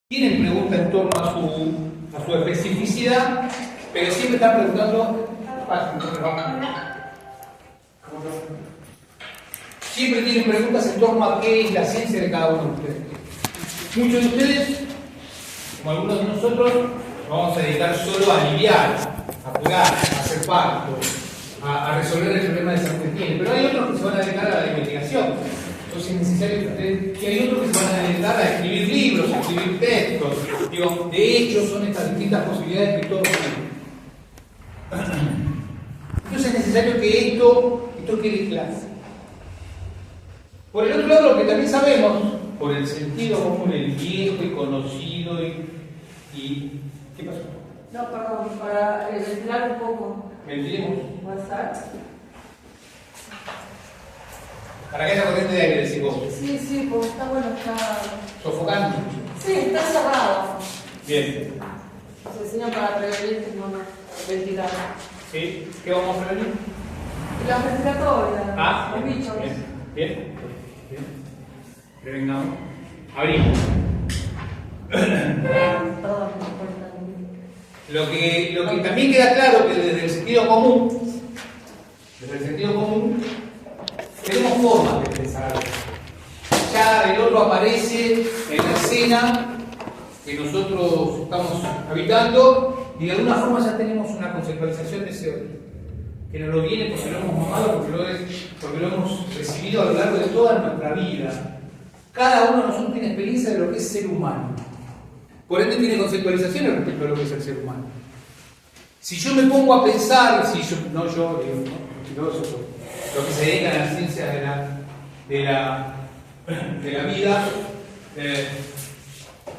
Tienen preguntas en torno a su especificidad, pero siempre están preguntando. Siempre tienen preguntas en torno a qué es la ciencia de cada uno de ustedes. Muchos de ustedes, como algunos de nosotros, nos vamos a dedicar solo a aliviar, a curar, a hacer parto, a resolver el problema de salud que tienen. Pero hay otros que se van a dedicar a la investigación. Entonces es necesario que ustedes. Y hay otros que se van a dedicar a escribir libros, a escribir textos. Digo, de hecho, son estas distintas posibilidades que todos tienen. Entonces es necesario que esto quede claro. Por el otro lado, lo que también sabemos, por el sentido común, el viejo y conocido y ¿qué pasó? No, perdón, para ventilar un poco. Ventilemos. ¿WhatsApp? Para que haya corriente de aire, decís vos. Sí, porque está bueno, está... Sofocando. Sí, está cerrado. Bien. Se enseña para prevenir que no ventilar. ¿Sí? ¿Qué vamos a prevenir? Las respiratorias, los Bien. bichos. Bien. Prevengamos. Abrimos. Perdón, Lo que también queda claro que desde el sentido común, tenemos formas de pensar. Ya el otro aparece en la escena que nosotros estamos habitando y de alguna forma ya tenemos una conceptualización de ese otro, que nos lo viene porque lo hemos mamado, porque lo hemos recibido a lo largo de toda nuestra vida. Cada uno de nosotros tiene experiencia de lo que es ser humano. Por ende tiene conceptualizaciones respecto a lo que es el ser humano. Si yo me pongo a pensar, los filósofos, los que se dedican a la ciencia de la vida,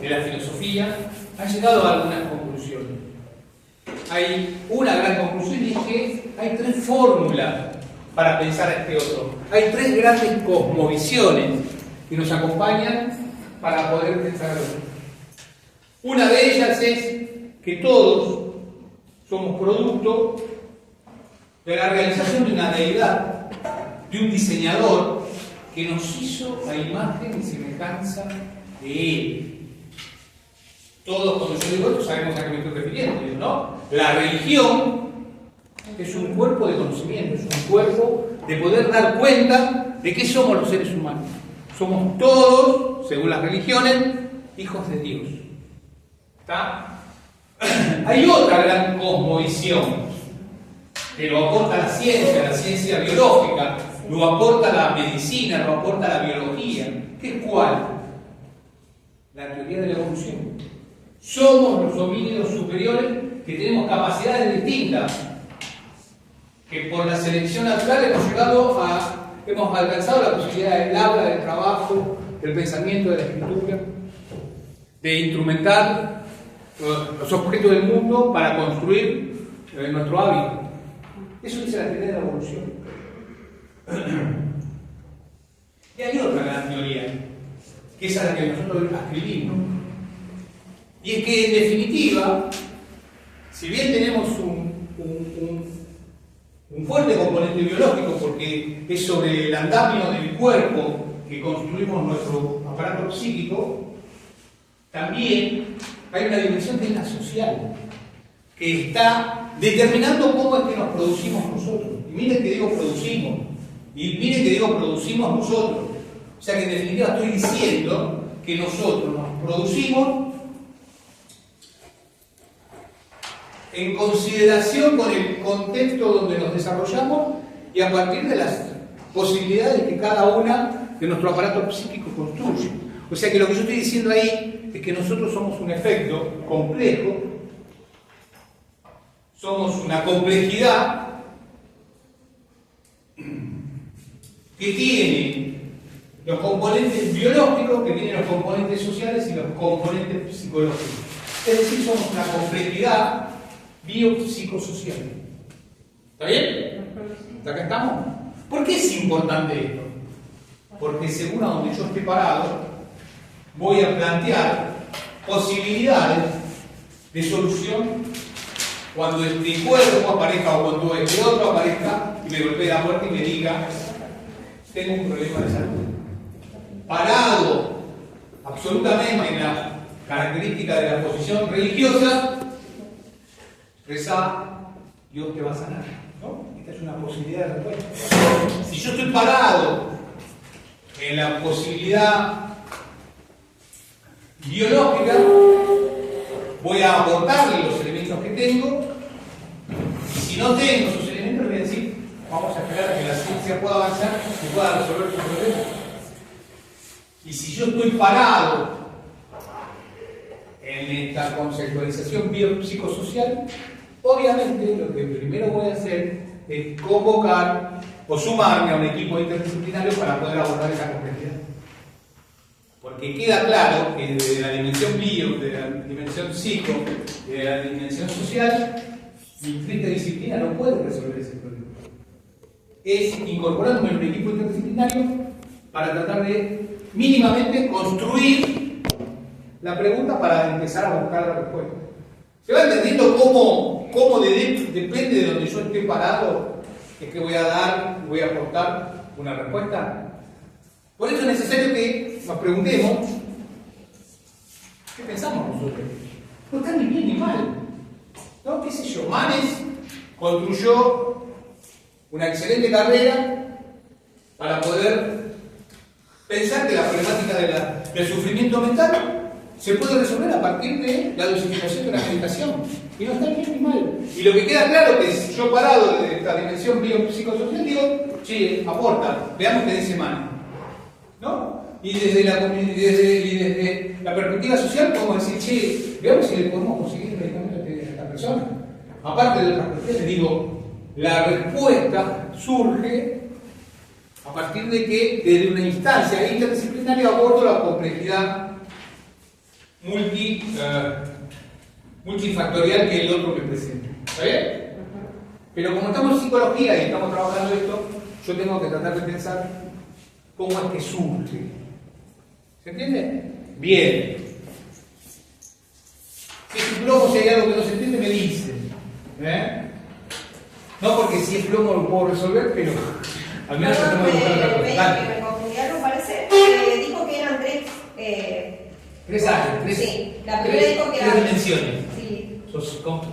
de la filosofía, han llegado a algunas conclusiones. Hay una gran conclusión y es que hay tres fórmulas para pensar a este otro. Hay tres grandes cosmovisiones que nos acompañan para poder pensar al otro. Una de ellas es que todos somos producto de la realización de una deidad, de un diseñador que nos hizo a imagen y semejanza de él. Todos, cuando yo digo esto, sabemos a qué me estoy refiriendo, ¿no? La religión es un cuerpo de conocimiento, es un cuerpo de poder dar cuenta de qué somos los seres humanos. Somos todos, según las religiones, hijos de Dios. ¿Está? Hay otra gran cosmovisión que lo aporta la ciencia biológica, lo aporta la medicina, lo aporta la biología. ¿Qué es cuál? La teoría de la evolución. Somos los homínidos superiores que tenemos capacidades distintas, que por la selección natural hemos alcanzado la posibilidad del habla, del trabajo, del pensamiento, de la escritura, de instrumentar los objetos del mundo para construir nuestro hábito. Eso dice la teoría de la evolución. Y hay otra gran teoría, que es a la que nosotros escribimos. Y es que, en definitiva, si bien tenemos un fuerte componente biológico, porque es sobre el andamio del cuerpo que construimos nuestro aparato psíquico, también hay una dimensión que es la social, que está determinando cómo es que nos producimos nosotros. Y miren que digo producimos, y miren que digo producimos nosotros. O sea que en definitiva estoy diciendo que nosotros nos producimos en consideración con el contexto donde nos desarrollamos y a partir de las posibilidades que cada una de nuestro aparato psíquico construye. O sea que lo que yo estoy diciendo ahí es que nosotros somos un efecto complejo, somos una complejidad que tiene los componentes biológicos, que tiene los componentes sociales y los componentes psicológicos. Es decir, somos una complejidad biopsicosocial. ¿Está bien? ¿Hasta acá estamos? ¿Por qué es importante esto? Porque según a donde yo esté parado, voy a plantear posibilidades de solución cuando este cuerpo aparezca o cuando este otro aparezca y me golpee la puerta y me diga: tengo un problema de salud. Parado absolutamente en la característica de la posición religiosa, reza, Dios te va a sanar, ¿no? Esta es una posibilidad de respuesta. Si yo estoy parado en la posibilidad biológica, voy a aportarle los elementos que tengo, y si no tengo esos elementos, voy a decir, vamos a esperar a que la ciencia pueda avanzar y pueda resolver tu problema. Y si yo estoy parado en esta conceptualización biopsicosocial, obviamente lo que primero voy a hacer es convocar o sumarme a un equipo interdisciplinario para poder abordar esa complejidad. Porque queda claro que desde la dimensión bio, de la dimensión psico, de la dimensión social, mi interdisciplina no puede resolver ese problema. Es incorporarme en un equipo interdisciplinario para tratar de mínimamente construir la pregunta para empezar a buscar la respuesta. ¿Se va entendiendo cómo depende de donde yo esté parado es que voy a dar, voy a aportar una respuesta? Por eso es necesario que nos preguntemos ¿qué pensamos nosotros? No está ni bien ni mal, ¿no? ¿Qué sé yo? Manes construyó una excelente carrera para poder pensar que la problemática del sufrimiento mental se puede resolver a partir de la dosificación de una medicación. Y no está bien ni mal. Y lo que queda claro que es, yo parado de esta dimensión biopsicosocial, digo, che, aporta, veamos qué dice Mane, ¿no? Y desde la perspectiva social podemos decir, che, veamos si le podemos conseguir el medicamento a esta persona. Aparte de otras cuestiones, digo, la respuesta surge a partir de que desde una instancia interdisciplinaria abordo la complejidad multifactorial que el otro me presenta. ¿Está bien? Pero como estamos en psicología y estamos trabajando esto, yo tengo que tratar de pensar cómo es que surge. ¿Se entiende? Bien. Si es un plomo, si hay algo que no se entiende, me dicen. No porque si es plomo lo puedo resolver, pero al menos yo tengo que buscar otra cosa. Me confundí algo, parece. Dijo que eran tres áreas, sí, la primera dijo que tres era, dimensiones. Sí.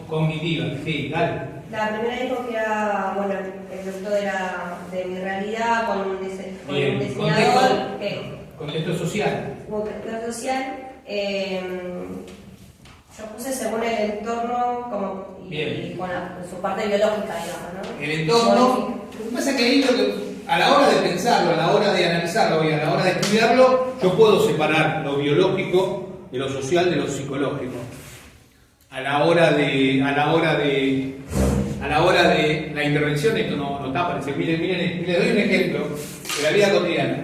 Cognitivas, sí, dale. La primera dijo que era, bueno, el doctor era de mi realidad con un diseñador. Contexto social. Contexto social. Yo puse según el entorno como, y con su parte biológica, digamos, ¿no? El entorno. Lo que pasa es que ahí a la hora de pensarlo, a la hora de analizarlo y a la hora de estudiarlo, yo puedo separar lo biológico de lo social de lo psicológico. A la hora de la intervención, esto no está apareciendo. Miren, les doy un ejemplo de la vida cotidiana.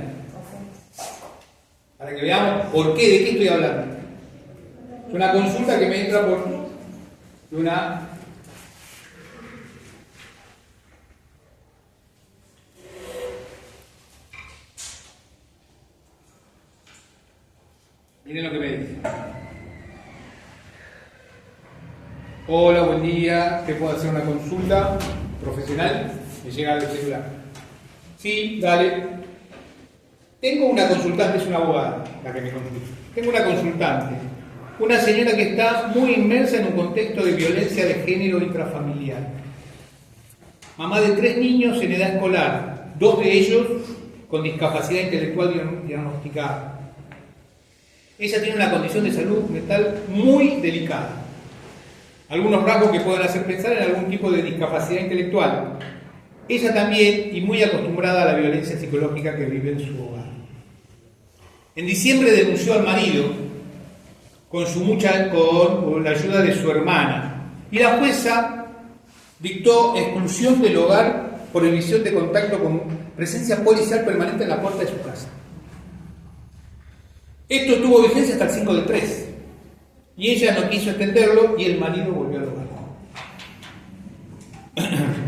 Para que veamos por qué, de qué estoy hablando. Una consulta que me entra por una... Miren lo que me dice. Hola, buen día. ¿Te puedo hacer una consulta profesional? Me llega el celular. Sí, dale. Tengo una consultante, es una abogada la que me consulta. Tengo una consultante, una señora que está muy inmersa en un contexto de violencia de género intrafamiliar. Mamá de 3 niños en edad escolar, 2 de ellos con discapacidad intelectual diagnosticada. Ella tiene una condición de salud mental muy delicada. Algunos rasgos que pueden hacer pensar en algún tipo de discapacidad intelectual. Ella también, y muy acostumbrada a la violencia psicológica que vive en su hogar. En diciembre denunció al marido con la ayuda de su hermana. Y la jueza dictó exclusión del hogar por emisión de contacto con presencia policial permanente en la puerta de su casa. Esto tuvo vigencia hasta el 5/3. Y ella no quiso extenderlo y el marido volvió al hogar.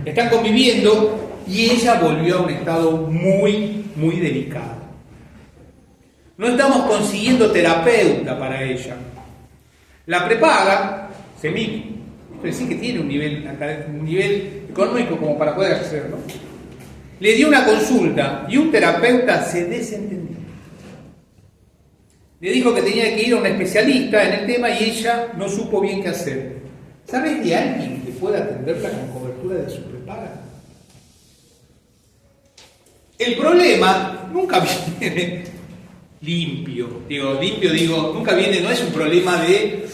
Están conviviendo y ella volvió a un estado muy, muy delicado. No estamos consiguiendo terapeuta para ella. La prepaga, CEMIC, esto es decir que tiene un nivel económico como para poder acceder, ¿no? Le dio una consulta y un terapeuta se desentendió. Le dijo que tenía que ir a un especialista en el tema y ella no supo bien qué hacer. ¿Sabes de alguien que pueda atenderla con cobertura de su prepaga? El problema nunca viene limpio. Nunca viene, no es un problema de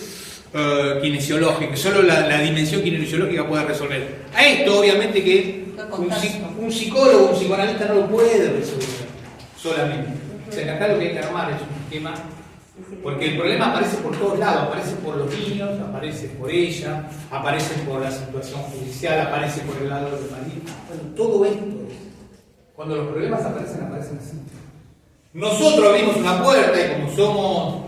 kinesiológico, solo la dimensión kinesiológica puede resolver. A esto, obviamente, que un psicólogo, un psicoanalista no lo puede resolver solamente. O sea, que acá lo que hay que armar es un esquema, porque el problema aparece por todos lados, aparece por los niños, aparece por ella, aparece por la situación judicial, aparece por el lado del marido. Bueno, todo esto es. Cuando los problemas aparecen así. Nosotros abrimos una puerta y como somos,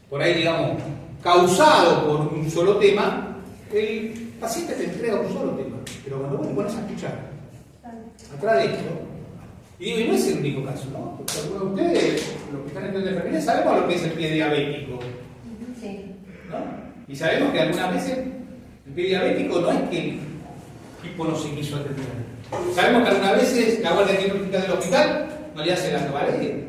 por ahí digamos, causados por un solo tema, el paciente te entrega un solo tema. Pero cuando vos te pones a escuchar atrás de esto, y digo, y no es el único caso, ¿no? Porque ustedes, los que están estudiando enfermería, sabemos lo que es el pie diabético. Sí. ¿No? Y sabemos que algunas veces el pie diabético no es que el tipo no se quiso atender. Sabemos que algunas veces la guardia quirúrgica del hospital no le hace la toalete.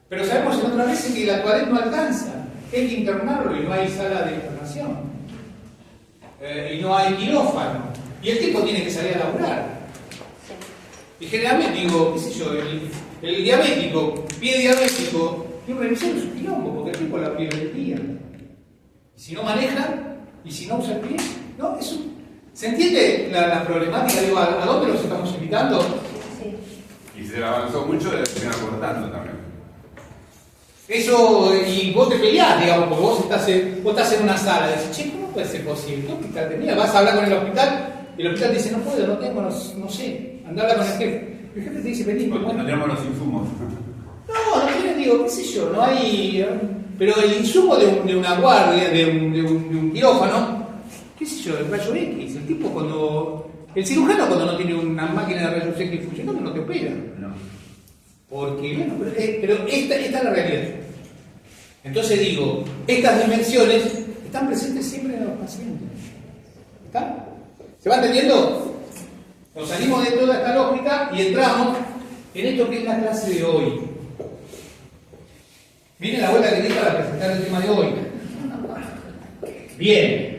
Pero sabemos en otras veces que la toalete no alcanza. Hay que internarlo y no hay sala de internación. Y no hay quirófano. Y el tipo tiene que salir a laburar. Y generalmente digo, qué sé yo, el diabético, pie diabético, tiene una revisión de su quilombo, porque el tipo la pierde el día. Y si no maneja, y si no usa el pie, no, es un... ¿Se entiende la problemática? Digo, ¿a dónde los estamos invitando? Sí. Y se avanzó mucho y la terminan cortando también. Eso, y vos te peleás, digamos, porque vos estás en una sala y decís, che, ¿cómo puede ser posible? ¿Qué hospital tenía? Vas a hablar con el hospital y el hospital te dice, no puedo, no tengo, no sé. Andá a hablar con el jefe. El jefe te dice, vení, Porque no tenemos los insumos. No tienen, digo, qué sé yo, no hay... Pero el insumo de una guardia, de un quirófano, qué sé yo, el rayo X, el tipo cuando... El cirujano cuando no tiene una máquina de rayos X funcionando no te opera. No. Porque, bueno, pero esta es la realidad. Entonces digo, estas dimensiones están presentes siempre en los pacientes. ¿Está? ¿Se va entendiendo? Nos salimos de toda esta lógica y entramos en esto que es la clase de hoy. Miren la vuelta que di para presentar el tema de hoy. Bien.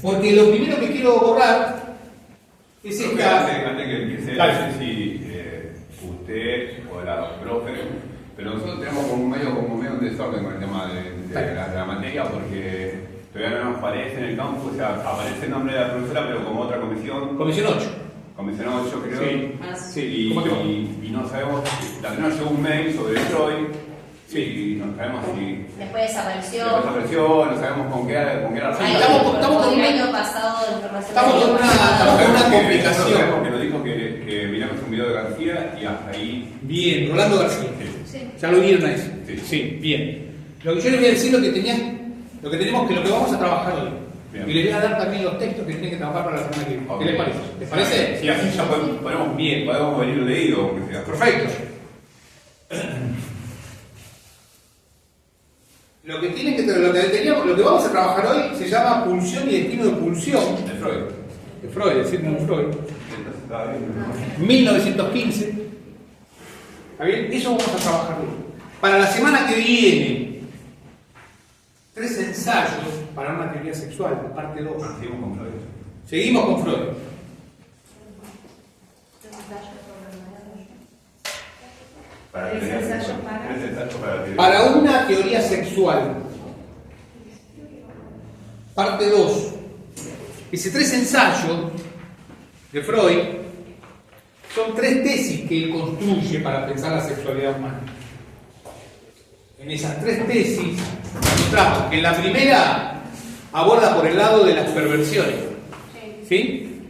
Porque lo primero que quiero borrar es esta... Antes que empiece, Claro. no sé si usted o la profe, pero nosotros tenemos como medio un desorden con el tema de la materia, porque todavía no nos aparece en el campus, o sea, aparece el nombre de la profesora, pero como otra comisión. Comisión 8. Comisión 8, creo. Sí. Y no sabemos, la tenemos llegó un mail sobre Freud. Sí. Y no sabemos si. Después desapareció. No sabemos con qué era Ahí, Estamos con el año pasado de información. estamos con una complicación. Porque nos dijo que miramos un video de García y hasta ahí. Bien, Rolando García. Sí. Ya lo vieron a eso. Sí. Bien. Lo que yo les voy a decir lo que vamos a trabajar hoy. Bien. Y les voy a dar también los textos que tienen que trabajar para la semana que viene. ¿Qué les parece? ¿Les parece? Sí, así ya podemos venir leído, aunque sea. Perfecto. Lo que vamos a trabajar hoy se llama pulsión y destino de pulsión. De Freud. De Freud, es decir, de Freud. Entonces, está bien, ¿no? 1915. ¿Está bien? Eso vamos a trabajar hoy. Para la semana que viene, 3 ensayos para una teoría sexual, parte 2. Seguimos con Freud. Seguimos con Freud. Para ¿Tres teoría ensayos sexual. para? 3 ensayos para teoría. Para una teoría sexual, parte 2. Ese 3 ensayos de Freud son 3 tesis que él construye para pensar la sexualidad humana. En esas 3 tesis encontramos que en la primera aborda por el lado de las perversiones. ¿Sí?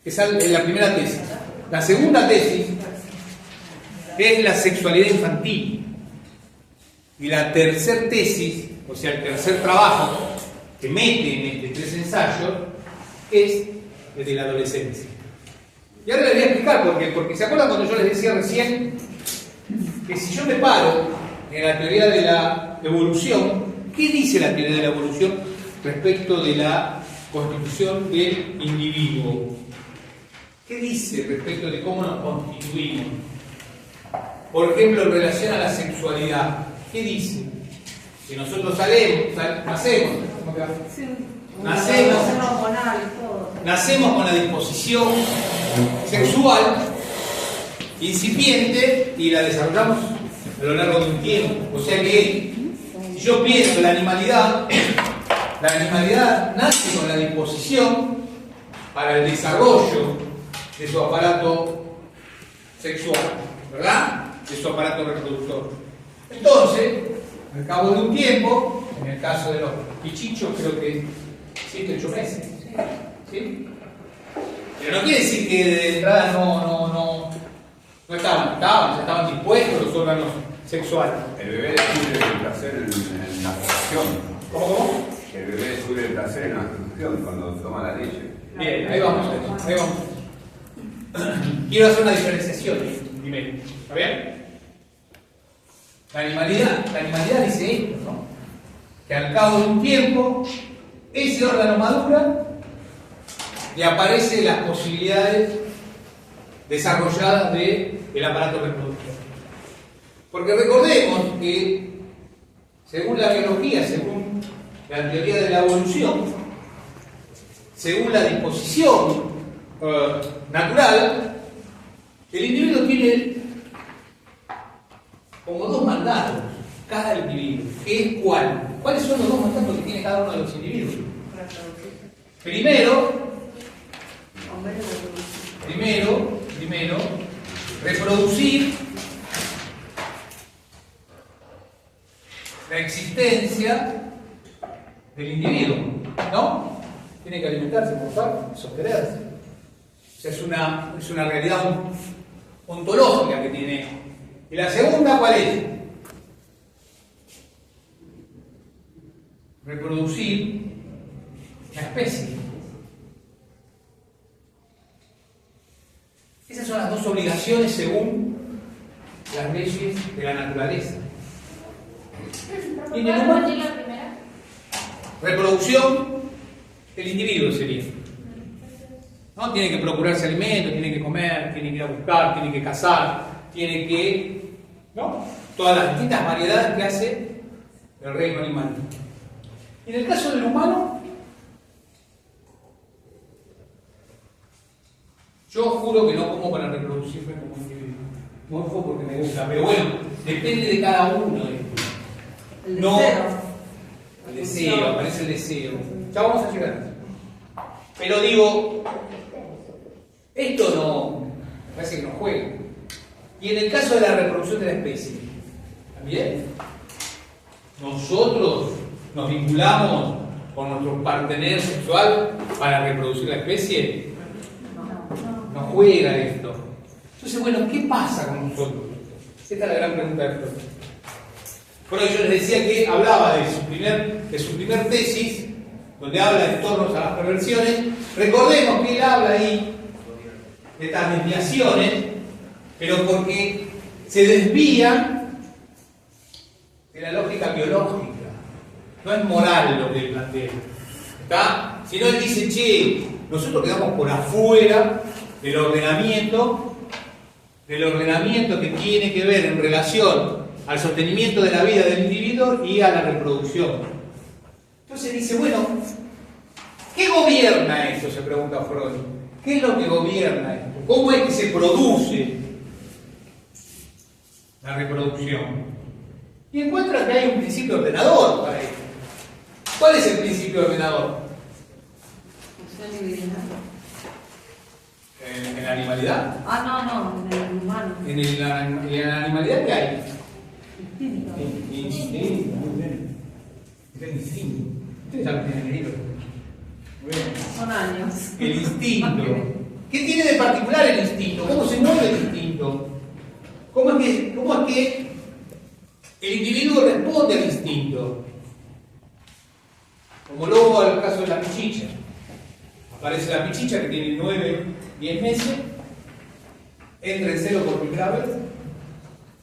Esa es la primera tesis. La segunda tesis es la sexualidad infantil. Y la tercera tesis, o sea, el tercer trabajo que mete en estos 3 ensayos, es el de la adolescencia. Y ahora les voy a explicar por qué. Porque ¿se acuerdan cuando yo les decía recién que si yo me paro en la teoría de la evolución, ¿qué dice la teoría de la evolución respecto de la constitución del individuo? ¿Qué dice respecto de cómo nos constituimos? por ejemplo, en relación a la sexualidad. ¿Qué dice? Que nosotros nacemos, ¿cómo te va? Sí. Nacemos hormonal y todo. Nacemos con la disposición sexual incipiente y la desarrollamos a lo largo de un tiempo. O sea que, si yo pienso la animalidad nace con la disposición para el desarrollo de su aparato sexual, ¿verdad? De su aparato reproductor. Entonces, al cabo de un tiempo, en el caso de los pichichos, creo que 7, 8 meses, ¿sí? Pero no quiere decir que de entrada no estaban dispuestos los órganos sexuales. El bebé descubre el placer en la gestación. ¿Cómo? El bebé descubre el placer en la gestación cuando toma la leche. Bien, ahí vamos. Quiero hacer una diferenciación primero. ¿Está bien? La animalidad dice esto, ¿no? Que al cabo de un tiempo, ese órgano madura y aparecen las posibilidades desarrolladas del aparato reproductor. Porque recordemos que, según la biología, según la teoría de la evolución, según la disposición natural, el individuo tiene como 2 mandatos, cada individuo. ¿Qué es cuál? ¿Cuáles son los 2 mandatos que tiene cada uno de los individuos? Primero, reproducir la existencia del individuo, ¿no? Tiene que alimentarse, morfar, sostenerse. O sea, es una realidad ontológica que tiene. ¿Y la segunda cuál es? Reproducir la especie. Esas son las 2 obligaciones según las leyes de la naturaleza. ¿Y en el humano? Reproducción, el individuo sería. ¿No? Tiene que procurarse alimentos, tiene que comer, tiene que ir a buscar, tiene que cazar, tiene que... ¿no? Todas las distintas variedades que hace el reino animal. Y en el caso del humano, yo juro que no como para reproducirme como individuo. Morfo porque me gusta, pero bueno, depende de cada uno de esto. El no, deseo. El deseo, aparece el deseo. Ya vamos a llegar a eso. Pero digo, esto no, parece que no juega. Y en el caso de la reproducción de la especie, ¿también? Nosotros nos vinculamos con nuestro partener sexual para reproducir la especie. No juega esto. Entonces, bueno, ¿qué pasa con nosotros? Esta es la gran pregunta de esto. Por eso yo les decía que hablaba de su primer tesis, donde habla de torno a las perversiones. Recordemos que él habla ahí de estas desviaciones, pero porque se desvían de la lógica biológica. No es moral lo que él plantea. ¿Está? Si no, él dice, che, nosotros quedamos por afuera del ordenamiento que tiene que ver en relación al sostenimiento de la vida del individuo y a la reproducción. Entonces dice, bueno, ¿qué gobierna esto? Se pregunta Freud. ¿Qué es lo que gobierna esto? ¿Cómo es que se produce la reproducción? Y encuentra que hay un principio ordenador para esto. ¿Cuál es el principio ordenador? ¿En la animalidad? No, en el humano. ¿En la animalidad qué hay? Instinto. Instinto. Ustedes ya lo tienen leído. Son años. El instinto. ¿Qué tiene de particular el instinto? ¿Cómo se mueve el instinto? ¿Cómo es que el individuo responde al instinto? Como luego al caso de la pichicha. Aparece la pichicha que tiene 9, 10 meses, entra en celo por primera vez,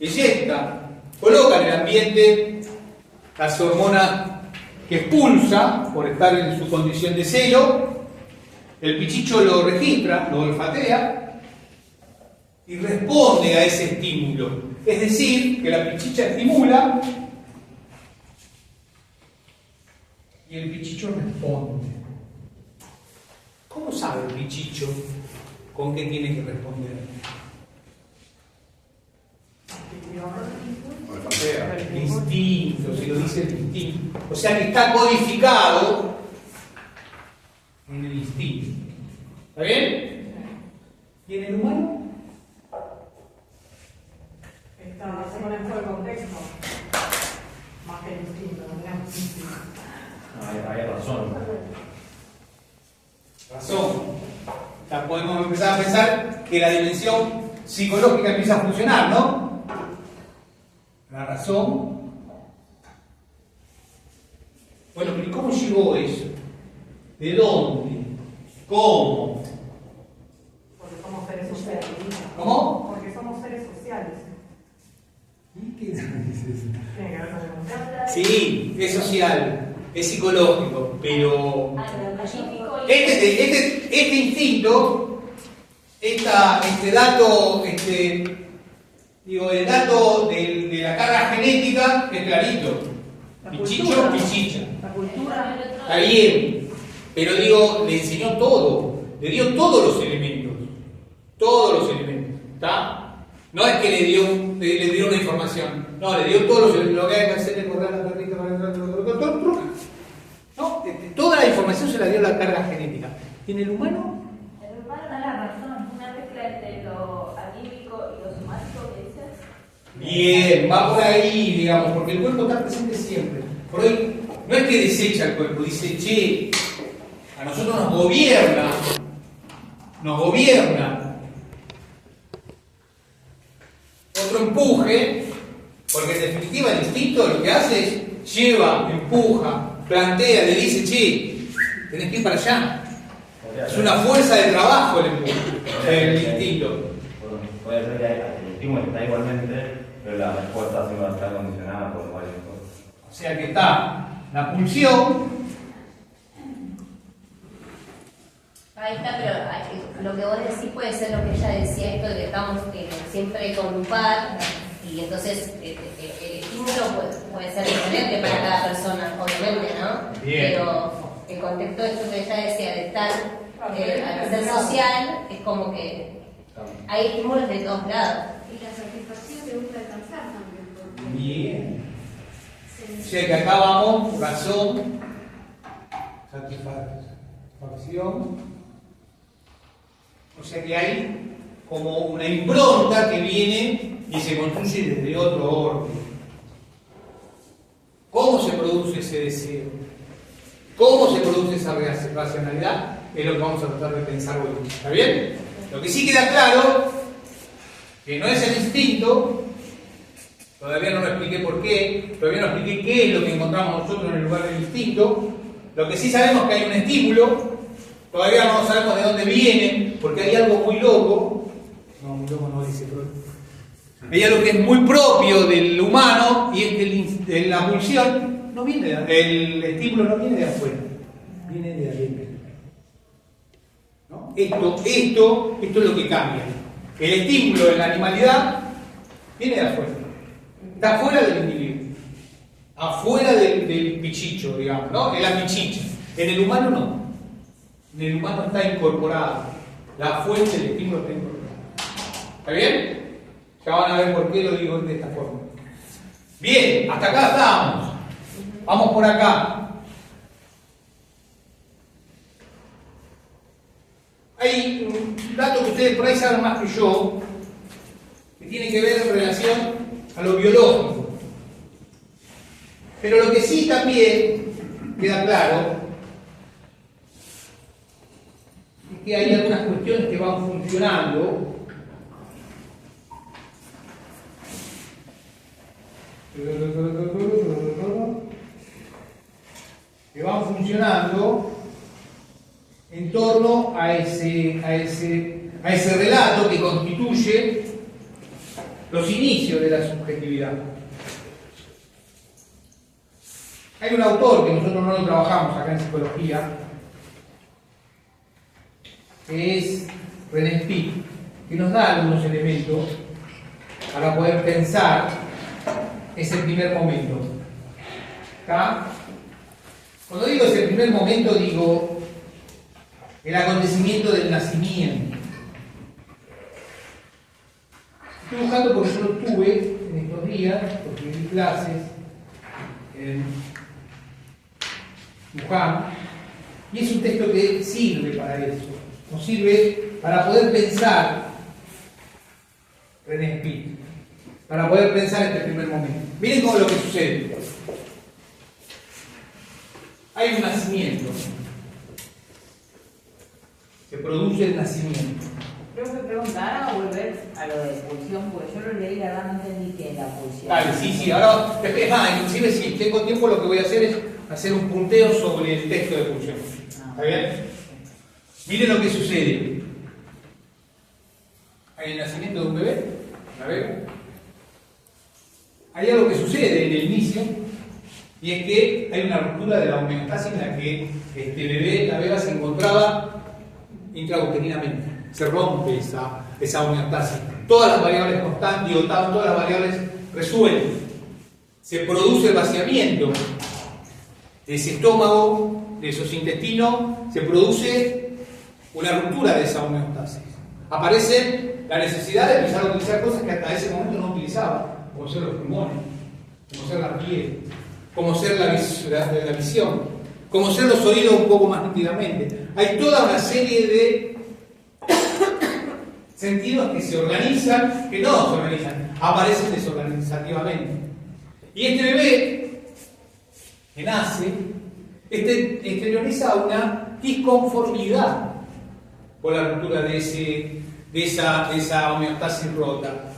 eyecta, coloca en el ambiente las hormonas que expulsa por estar en su condición de celo, el pichicho lo registra, lo olfatea y responde a ese estímulo. Es decir, que la pichicha estimula y el pichicho responde. ¿Cómo sabe el pichicho con qué tiene que responder? El instinto, se lo dice el instinto. O sea que está codificado en el instinto. ¿Está bien? ¿Y en el humano? Se pone en el contexto, más que el instinto, ¿no? Hay razón. Razón. Ya podemos empezar a pensar que la dimensión psicológica empieza a funcionar, ¿no? La razón. Bueno, pero ¿cómo llegó eso? ¿De dónde? ¿Cómo? Porque somos seres sociales. ¿Cómo? Porque somos seres sociales. ¿Y qué dices eso? Tiene que ver con el contexto. Sí, es social, es psicológico, pero este instinto, este dato, el dato de la carga genética es clarito. Pichicho, pichicha. La cultura. Está bien, pero digo, le enseñó todo, le dio todos los elementos, ¿está? No es que le dio una información, no, le dio todos los elementos, lo que hay que hacer es correr a la perrita para entrar, no, toda la información se la dio la carga genética. ¿Y en el humano? El humano da la razón, una mezcla entre lo anímico y lo somático que dices. Bien, va por ahí, digamos, porque el cuerpo está presente siempre. Por hoy, no es que desecha el cuerpo, dice, che, a nosotros nos gobierna. Otro empuje, porque en definitiva el instinto lo que hace es lleva, empuja, plantea, le dice, che, tenés que ir para allá. Es una fuerza de trabajo el empuje, el instinto. Puede ser que el estímulo está igualmente, pero la respuesta siempre va a estar condicionada por varias cosas. O sea que está la pulsión. Ahí está, pero lo que vos decís puede ser lo que ella decía, esto de que estamos siempre con un par, y entonces el estímulo puede ser diferente para cada persona, obviamente, ¿no? Bien. Pero el contexto de esto que ella decía, de estar al ser social, es como que hay estímulos de todos lados. Y la satisfacción que busca alcanzar también. Porque Bien. O sea que acá vamos, razón, satisfacción. O sea que hay como una impronta que viene y se construye desde otro orden. ¿Cómo se produce ese deseo? ¿Cómo se produce esa racionalidad? Es lo que vamos a tratar de pensar hoy. ¿Está bien? Lo que sí queda claro, que no es el instinto, todavía no lo expliqué por qué, todavía no expliqué qué es lo que encontramos nosotros en el lugar del instinto. Lo que sí sabemos es que hay un estímulo, todavía no sabemos de dónde viene, porque hay algo muy loco. No, muy loco no dice, pero hay algo que es muy propio del humano, y es que la pulsión no viene el estímulo no viene de afuera, viene de adentro. ¿No? Esto es lo que cambia. El estímulo en la animalidad viene de afuera, está afuera del individuo, afuera del pichicho, digamos, ¿no? En la pichicha. En el humano no. En el humano está incorporado. La fuente del estímulo está incorporada. ¿Está bien? Ya van a ver por qué lo digo de esta forma. Bien, hasta acá estamos. Vamos por acá. Hay un dato que ustedes por ahí saben más que yo, que tiene que ver en relación a lo biológico. Pero lo que sí también queda claro es que hay algunas cuestiones que van funcionando en torno a ese relato que constituye los inicios de la subjetividad. Hay un autor que nosotros no lo trabajamos acá en psicología, que es René Spitz, que nos da algunos elementos para poder pensar ese primer momento. ¿Está? Cuando digo ese primer momento, digo el acontecimiento del nacimiento. Estoy buscando porque yo lo tuve en estos días, porque di clases en Wuhan, y es un texto que sirve para eso, nos sirve para poder pensar, René Spitz, para poder pensar este primer momento. Miren cómo es lo que sucede. Hay un nacimiento, se produce el nacimiento. Creo que preguntar o volver a lo de pulsión, porque yo lo leí, la verdad no entendí qué es la pulsión. Dale, sí, ahora, es más, inclusive si tengo tiempo lo que voy a hacer es hacer un punteo sobre el texto de pulsión. ¿Está bien? Miren lo que sucede. Hay el nacimiento de un bebé, ¿la ven? Hay algo que sucede en el inicio, y es que hay una ruptura de la homeostasis en la que este bebé, la beba, se encontraba intrauterinamente. Se rompe esa homeostasis. Todas las variables constantes, todas las variables resuelven. Se produce el vaciamiento de ese estómago, de esos intestinos, se produce una ruptura de esa homeostasis. Aparece la necesidad de empezar a utilizar cosas que hasta ese momento no utilizaba, como ser los pulmones, como ser la piel, como ser la visión, como ser los oídos un poco más nítidamente. Hay toda una serie de sentidos que se organizan, que no se organizan, aparecen desorganizativamente. Y este bebé que nace, exterioriza una disconformidad por la ruptura de esa homeostasis rota.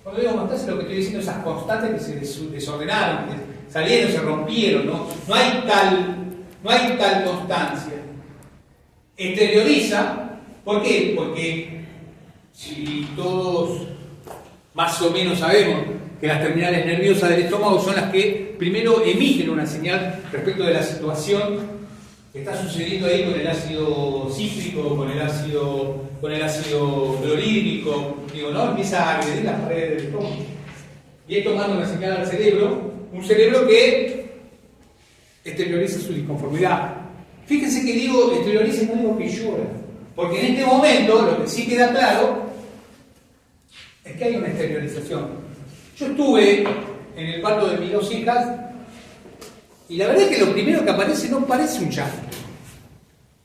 Cuando digo homeostasis, lo que estoy diciendo es esas constantes que se desordenaron, que salieron, se rompieron, no hay tal constancia. Exterioriza, ¿por qué? Porque si todos más o menos sabemos que las terminales nerviosas del estómago son las que primero emiten una señal respecto de la situación que está sucediendo ahí con el ácido cítrico, con el ácido clorhídrico, ¿no? Empieza a agredir las paredes del estómago. Y esto manda una señal al cerebro, un cerebro que exterioriza su disconformidad. Fíjense que digo exterioriza y no digo que llora, porque en este momento lo que sí queda claro es que hay una exteriorización. Yo estuve en el parto de mis dos hijas y la verdad es que lo primero que aparece no parece un llanto,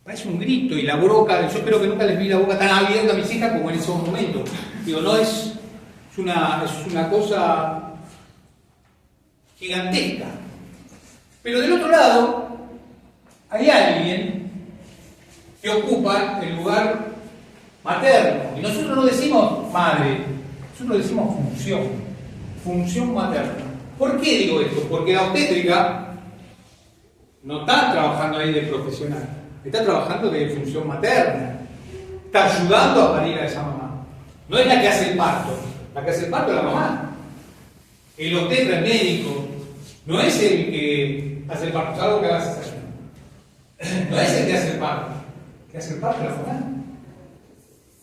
parece un grito, y la boca, yo creo que nunca les vi la boca tan abierta a mis hijas como en esos momentos. Digo, no es una cosa gigantesca. Pero del otro lado hay alguien que ocupa el lugar materno, y nosotros no decimos madre, nosotros decimos función materna. ¿Por qué digo esto? Porque la obstétrica no está trabajando ahí de profesional, está trabajando de función materna, está ayudando a parir a esa mamá. No es la que hace el parto, la que hace el parto es la mamá. El obstetra, el médico, no es el que hace el parto, es algo que hagas así. No es el que hace el parto, el que hace el parto es la mamá.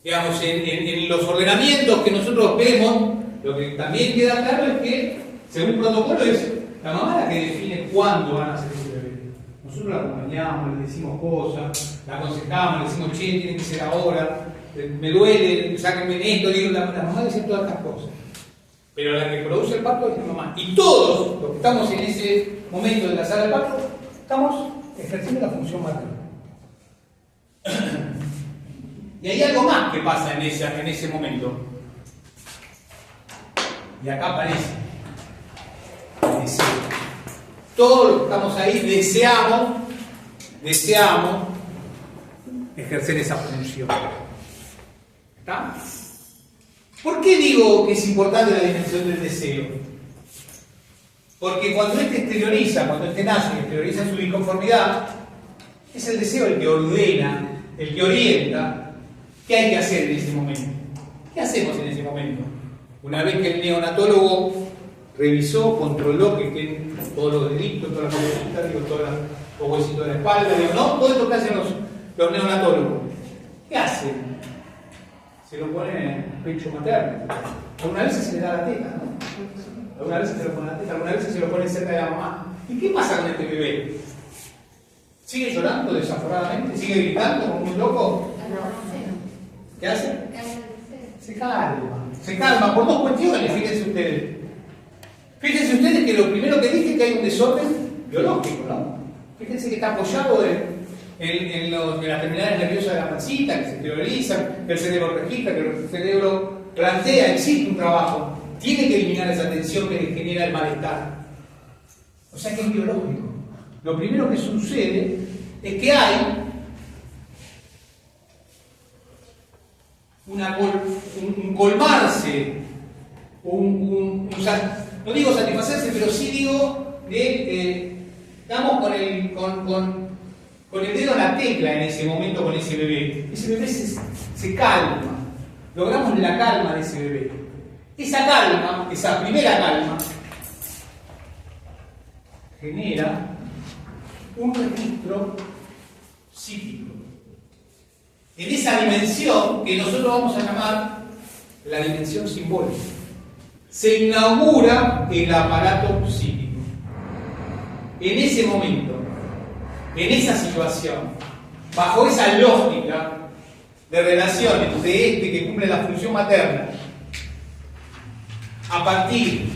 Digamos, en los ordenamientos que nosotros vemos, lo que también queda claro es que, según protocolo, es la mamá la que define cuándo van a hacer ese bebé. Nosotros la acompañamos, le decimos cosas, la aconsejamos, le decimos, che, tiene que ser ahora, me duele, sáquenme esto, digo, la mamá dice todas estas cosas. Pero la que produce el parto es la mamá. Y todos los que estamos en ese momento de la sala de parto, estamos ejerciendo la función materna. Y hay algo más que pasa en ese momento. Y acá aparece el deseo. Todos los que estamos ahí deseamos ejercer esa función. ¿Está? ¿Por qué digo que es importante la dimensión del deseo? Porque cuando cuando este nace y exterioriza su disconformidad, es el deseo el que ordena, el que orienta qué hay que hacer en ese momento. ¿Qué hacemos en ese momento? Una vez que el neonatólogo revisó, controló que estén todos los deditos, todas las cositas, todos los huesitos de la espalda, ¿no? Todo esto que hacen los neonatólogos. ¿Qué hacen? se lo pone en el pecho materno. Algunas veces se le da la teta, ¿no? Algunas veces se lo pone en la teta, algunas veces se lo pone cerca de la mamá. ¿Y qué pasa con este bebé? ¿Sigue llorando desaforadamente? ¿Sigue gritando como un loco? ¿Qué hace? Se calma. Se calma por dos cuestiones, fíjense ustedes. Fíjense ustedes que lo primero que dije es que hay un desorden biológico, ¿no? Fíjense que está apoyado en las terminales nerviosas de la pancita, que se exteriorizan, que el cerebro registra, que el cerebro plantea, existe un trabajo. Tiene que eliminar esa tensión que le genera el malestar. O sea que es biológico. Lo primero que sucede es que hay un colmarse, no digo satisfacerse, pero sí digo damos con el dedo en la tecla en ese momento con ese bebé. Ese bebé se calma. Logramos la calma de ese bebé. Esa calma, esa primera calma, genera un registro psíquico. En esa dimensión que nosotros vamos a llamar la dimensión simbólica, se inaugura el aparato psíquico. En ese momento, en esa situación, bajo esa lógica de relaciones de este que cumple la función materna, a partir,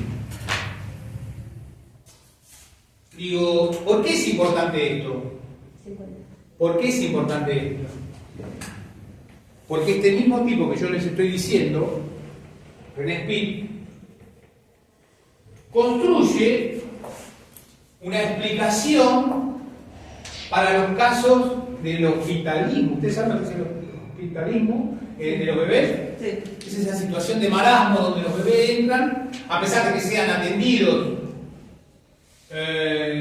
digo, ¿por qué es importante esto? ¿Por qué es importante esto? Porque este mismo tipo que yo les estoy diciendo, René Spitz, construye una explicación para los casos del hospitalismo. ¿Ustedes saben lo que es el hospitalismo de los bebés? Sí. Es esa situación de marasmo donde los bebés entran, a pesar de que sean atendidos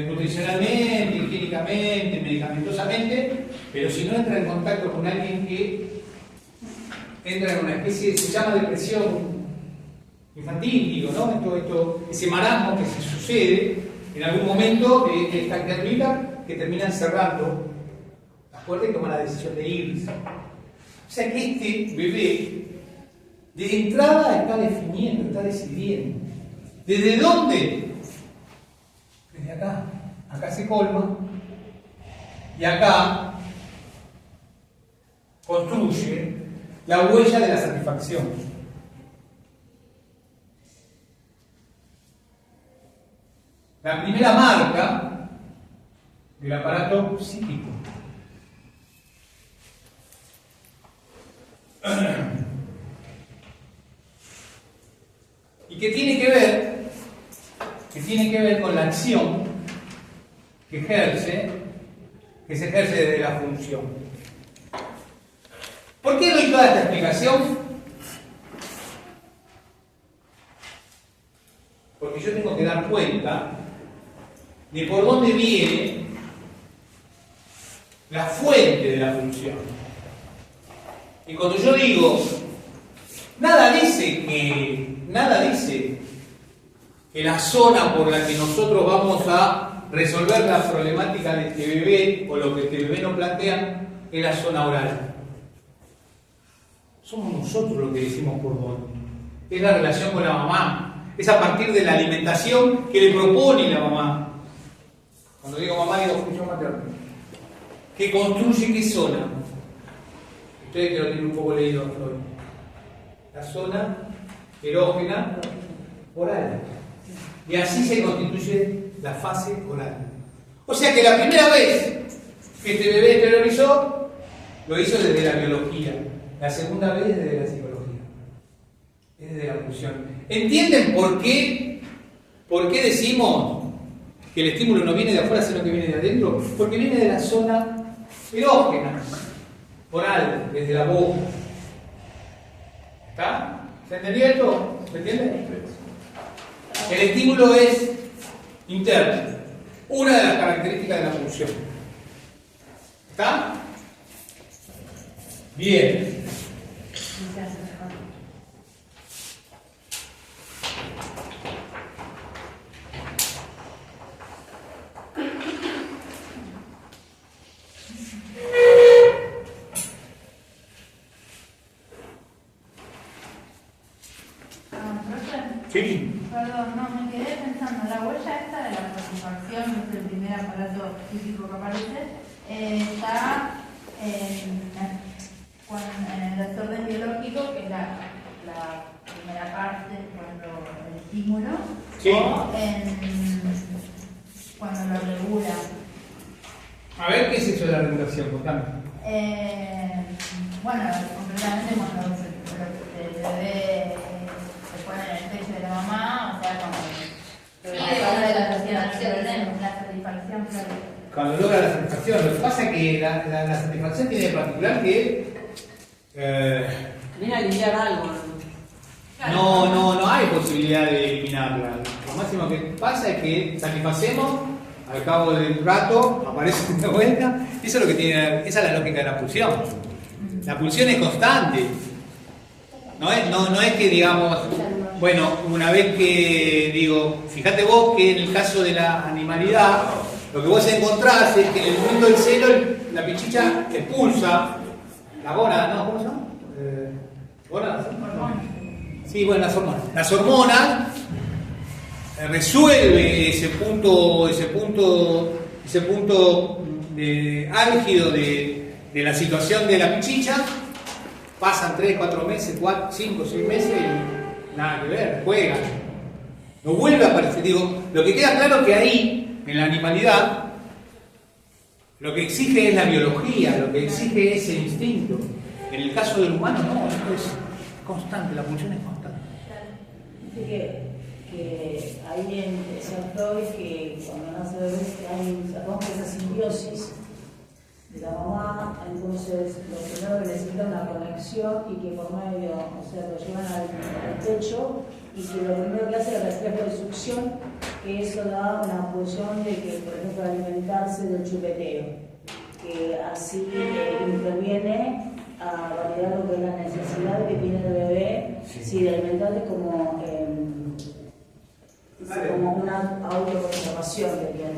nutricionalmente, higiénicamente, medicamentosamente, pero si no entra en contacto con alguien que entra en una especie, se llama depresión infantil, digo, ¿no? Ese marasmo que se sucede en algún momento de esta criaturita que terminan cerrando la puerta y toman la decisión de irse. O sea que este bebé de entrada está definiendo, está decidiendo. ¿Desde dónde? Desde acá. Acá se colma y acá construye la huella de la satisfacción. La primera marca del aparato psíquico. Y que tiene que ver con la acción que se ejerce desde la función. ¿Por qué doy toda esta explicación? Porque yo tengo que dar cuenta de por dónde viene la fuente de la función. Y cuando yo digo, nada dice que la zona por la que nosotros vamos a resolver la problemática de este bebé, o lo que este bebé nos plantea, es la zona oral. Somos nosotros los que decimos por dónde. Es la relación con la mamá. Es a partir de la alimentación que le propone la mamá. Cuando digo mamá, digo función materna. Que construye qué zona. Ustedes que lo tienen un poco leído, Freud. La zona erógena oral. Y así se constituye la fase oral. O sea que la primera vez que este bebé exteriorizó, lo hizo desde la biología. La segunda vez desde la psicología. Es desde la función. ¿Entienden por qué decimos que el estímulo no viene de afuera, sino que viene de adentro? Porque viene de la zona erógena, oral, desde la boca. ¿Está? ¿Se entendió esto? ¿Se entiende? El estímulo es interno. Una de las características de la función. ¿Está? Bien. Sí. Perdón, no, me quedé pensando, la huella esta de la satisfacción, que es el primer aparato físico que aparece, está en el desorden biológico, que es la primera parte, cuando el estímulo, Sí. o cuando lo regula. A ver, ¿qué es eso de la regulación? Contame. Bueno, completamente cuando el bebé se pone en el pecho de la mamá, o sea, cuando Sí, de la satisfacción, la satisfacción, claro. Cuando logra la satisfacción. Lo que pasa es que la satisfacción tiene de particular que Viene a aliviar algo. no hay posibilidad de eliminarla. Lo máximo que pasa es que satisfacemos, al cabo de un rato aparece de vuelta. Eso es lo que tiene, esa es la lógica de la pulsión. La pulsión es constante. No es que digamos, bueno, una vez que digo, fíjate vos que en el caso de la animalidad, lo que vos encontrás es que en el momento del celo la pichicha expulsa la gónada, ¿no? ¿Cómo se llama? ¿Gónadas? Sí, bueno, las hormonas. Las hormonas resuelve ese punto álgido de la situación de la pichicha. Pasan 3, 4 meses, 4, 5, 6 meses y nada que ver, juegan. No vuelve a aparecer. Digo, lo que queda claro es que ahí, en la animalidad, lo que exige es la biología, lo que exige es el instinto. En el caso del humano, no, esto es constante, la pulsión es constante. Dice que ahí en Freud que cuando nace el bebé se rompe esa simbiosis de la mamá, entonces lo primero que necesita una conexión y que por medio, o sea, lo llevan al pecho y que lo primero que hace es el reflejo de succión, que eso da una pulsión de que, por ejemplo, alimentarse del chupeteo, que así interviene a validar lo que es la necesidad que tiene el bebé, si de alimentarse como una autoconservación que tiene.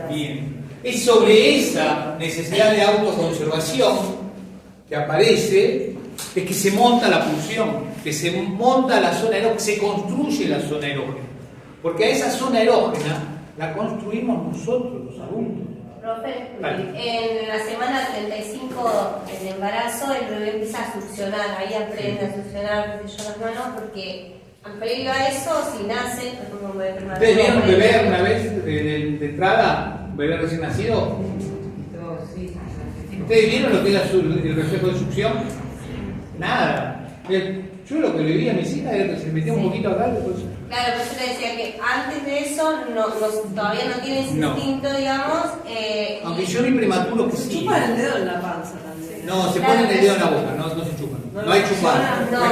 Bien. Es sobre esa necesidad de autoconservación que aparece, es que se monta la pulsión, que se monta la zona erógena, se construye la zona erógena. Porque a esa zona erógena la construimos nosotros, los adultos. Profe, en la semana 35 del embarazo el bebé empieza a succionar, ahí aprende a succionar las manos, porque previo a eso, si nace, por ejemplo, un bebé prematuro. ¿Ustedes vieron un bebé una vez de entrada? ¿Un bebé recién nacido? ¿Ustedes vieron lo que era el reflejo de succión? Nada. Yo lo que le vi a mis hijas era que se metía un poquito acá. Claro, por eso te decía que antes de eso todavía no tiene ese instinto, digamos. Aunque yo vi prematuro que sí. Chupa el dedo en la panza también. No, se ponen el dedo en la boca, no se chupan. No hay chupada. No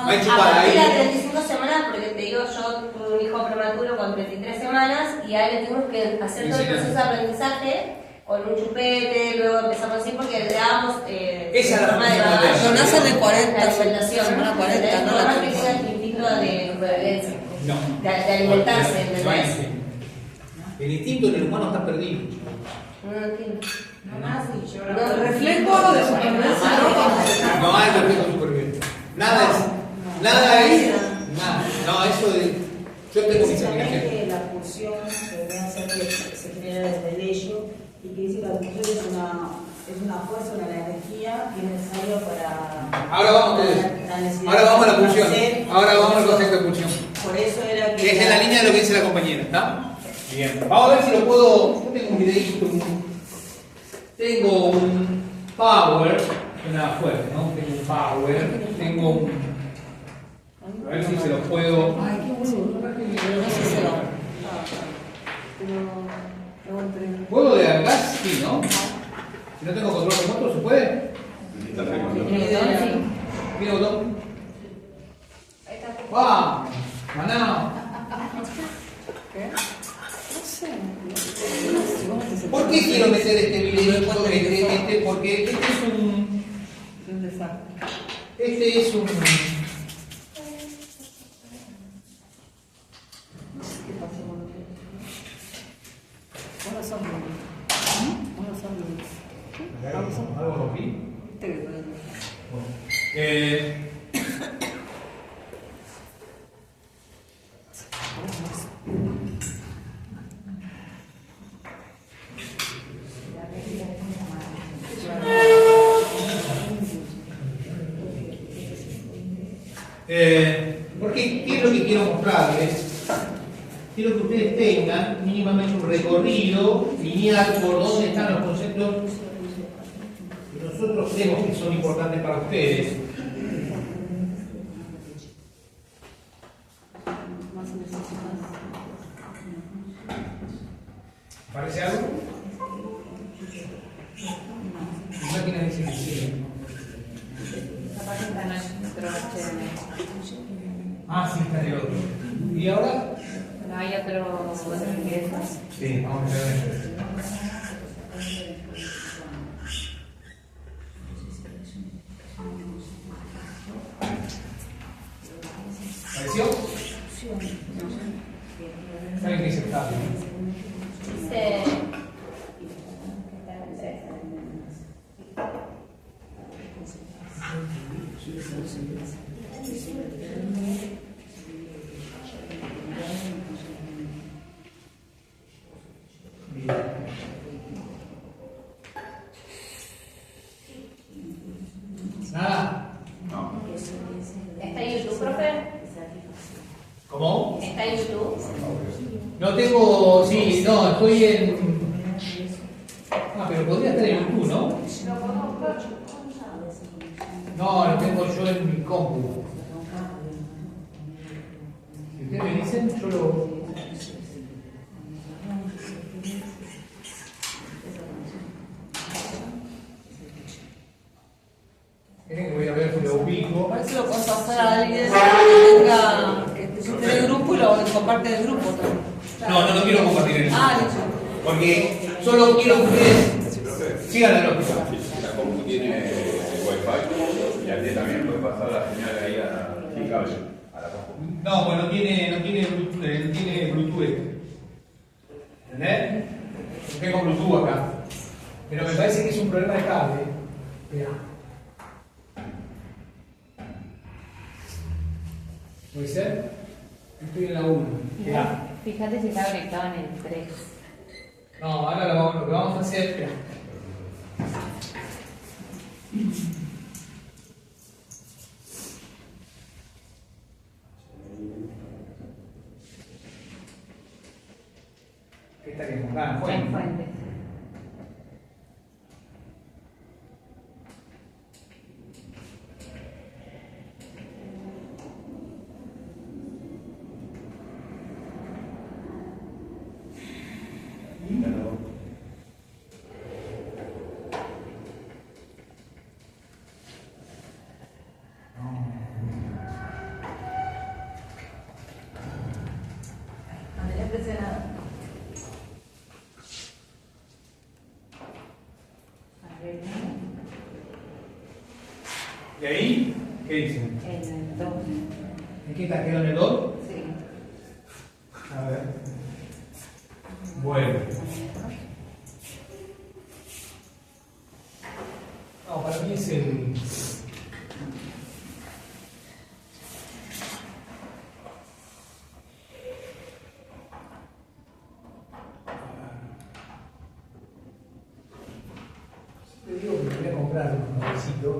hay chupada a ahí. partir de las 35 semanas, porque te digo, yo tuve un hijo prematuro con 33 semanas y a él le tuvimos que hacer todo el proceso de aprendizaje con un chupete, luego empezamos así porque le dábamos esa es la forma de No nacen de 40, la alimentación, semana 40, no la más que tenga el instinto de supervivencia, No. de alimentarse, No hay ¿entendés? instinto. El instinto en el humano está perdido. No entiendo. El reflejo de supervivencia. No hay reflejo de supervivencia. Nada es. Nada. No, eso de. Yo tengo mis explicaciones. Básicamente la pulsión debería ser que se genera desde el ello y que dice que la pulsión es una fuerza, una energía que es necesaria para. Ahora vamos a la pulsión. Ahora vamos al concepto de pulsión. Por eso era que. Que es en la línea de lo que dice la compañera, ¿está? Bien. Vamos a ver si lo puedo. Yo tengo un videíto. Tengo un power. Suena fuerte, ¿no? Tengo un power. Tengo un. A ver si se lo puedo. Ay, qué bueno. No sé si lo. ¿Puedo de acá? Sí, ¿no? Si no tengo control remoto, ¿se puede? Mira botón. ¡Wow! ¡Maná! ¿Por qué quiero meter este video? Porque este es un. Este es un. ¿Algo rompí? Porque, ¿qué es lo que quiero mostrarles? Quiero que ustedes tengan mínimamente un recorrido lineal por dónde están los conceptos que nosotros creemos que son importantes para ustedes. ¿Parece algo? Mi máquina dice que sí. Esa página no es nuestro HTML. Ah, sí, está en el otro. ¿Y ahora? No hay otro limpieza. Sí, vamos a ver eso. ¿Pareció? ¿Saben qué dice el cable? Dice. Nada. No. ¿Está en YouTube, profe? ¿Cómo? ¿Está en YouTube? No tengo. Sí, no, estoy en. Ah, pero podría estar en YouTube, ¿no? No, lo tengo yo en mi compu. Si ustedes me dicen, yo lo. Voy a ver si lo ubico. A ver si lo puedes pasar a alguien que esté en el grupo y lo comparte del grupo también. No quiero compartir el Listo. porque solo quiero que ustedes sigan la lógica. La compu tiene Wi-Fi y aquí también puede pasar la señal ahí sin cable a la compu. No, pues no tiene Bluetooth. ¿Entendés? No tengo Bluetooth acá. Pero me parece que es un problema de cable. Mirá. ¿Puede ser? Estoy en la 1. Mirá. Fíjate si está conectado en el 3. No, ahora lo que vamos a hacer. Mirá. ¿Qué estaríamos? Ah, fuente. Fuente. Andrea presiona. ¿Y ahí? ¿Qué dicen? En el 2. ¿En qué está? ¿Quedó en el 2? Sí. A ver. Bueno. No, para mí es el. Te digo que me voy a comprar un cablecito.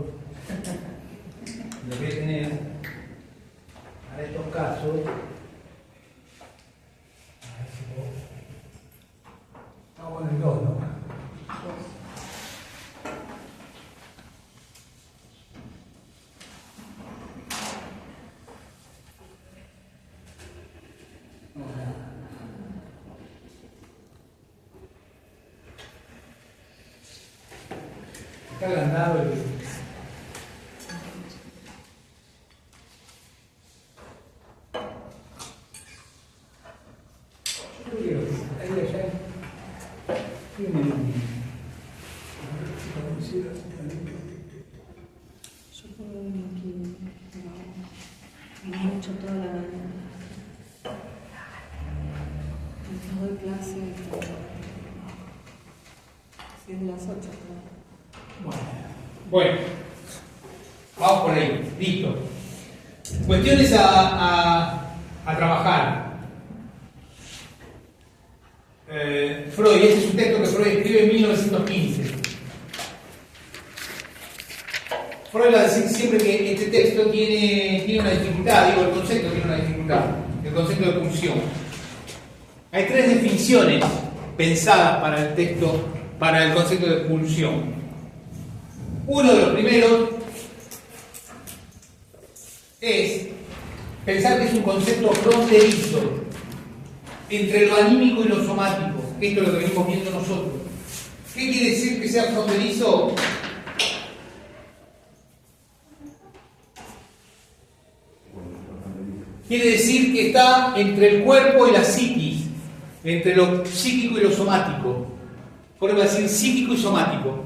Lo voy a tener para estos casos. Vamos con el 2, ¿no? Está agrandado el. Yo creo que ahí allá tiene un. Yo puedo venir aquí, pero me han hecho toda la mañana. Mientras doy clase, si es de las 8, claro. Bueno, vamos por ahí, listo. Cuestiones a trabajar. Freud, este es un texto que Freud escribe en 1915. Freud va a decir siempre que este texto tiene una dificultad, digo, el concepto tiene una dificultad, el concepto de pulsión. Hay tres definiciones pensadas para el texto, para el concepto de pulsión. Uno de los primeros es pensar que es un concepto fronterizo entre lo anímico y lo somático. Esto es lo que venimos viendo nosotros. ¿Qué quiere decir que sea fronterizo? Quiere decir que está entre el cuerpo y la psiquis, entre lo psíquico y lo somático. Por eso va a decir psíquico y somático.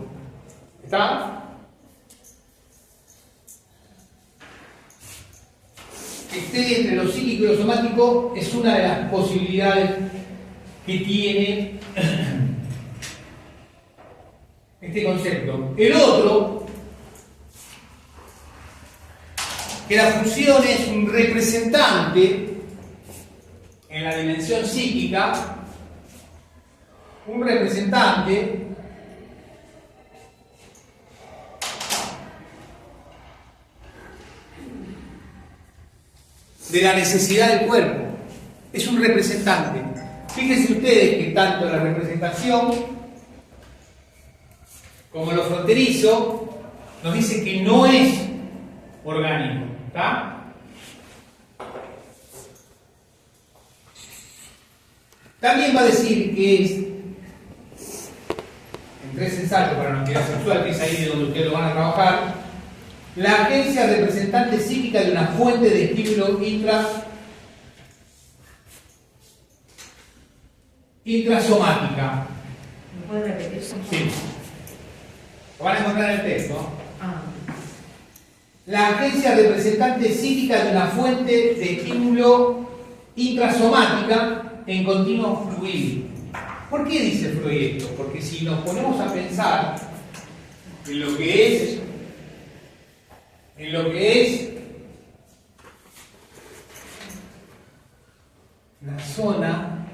¿Está? Que esté entre lo psíquico y lo somático es una de las posibilidades que tiene este concepto. El otro, que la pulsión es un representante en la dimensión psíquica, un representante de la necesidad del cuerpo, es un representante. Fíjense ustedes que tanto la representación como lo fronterizo nos dice que no es orgánico, ¿está? También va a decir que es, en tres ensayos para la actividad sexual, que es ahí de donde ustedes lo van a trabajar, la agencia representante psíquica de una fuente de estímulo intrasomática. ¿Me puedes repetir? Sí. Lo van a encontrar en el texto. Ah. La agencia representante psíquica de una fuente de estímulo intrasomática en continuo fluir. ¿Por qué dice Freud esto? Porque si nos ponemos a pensar en lo que es la zona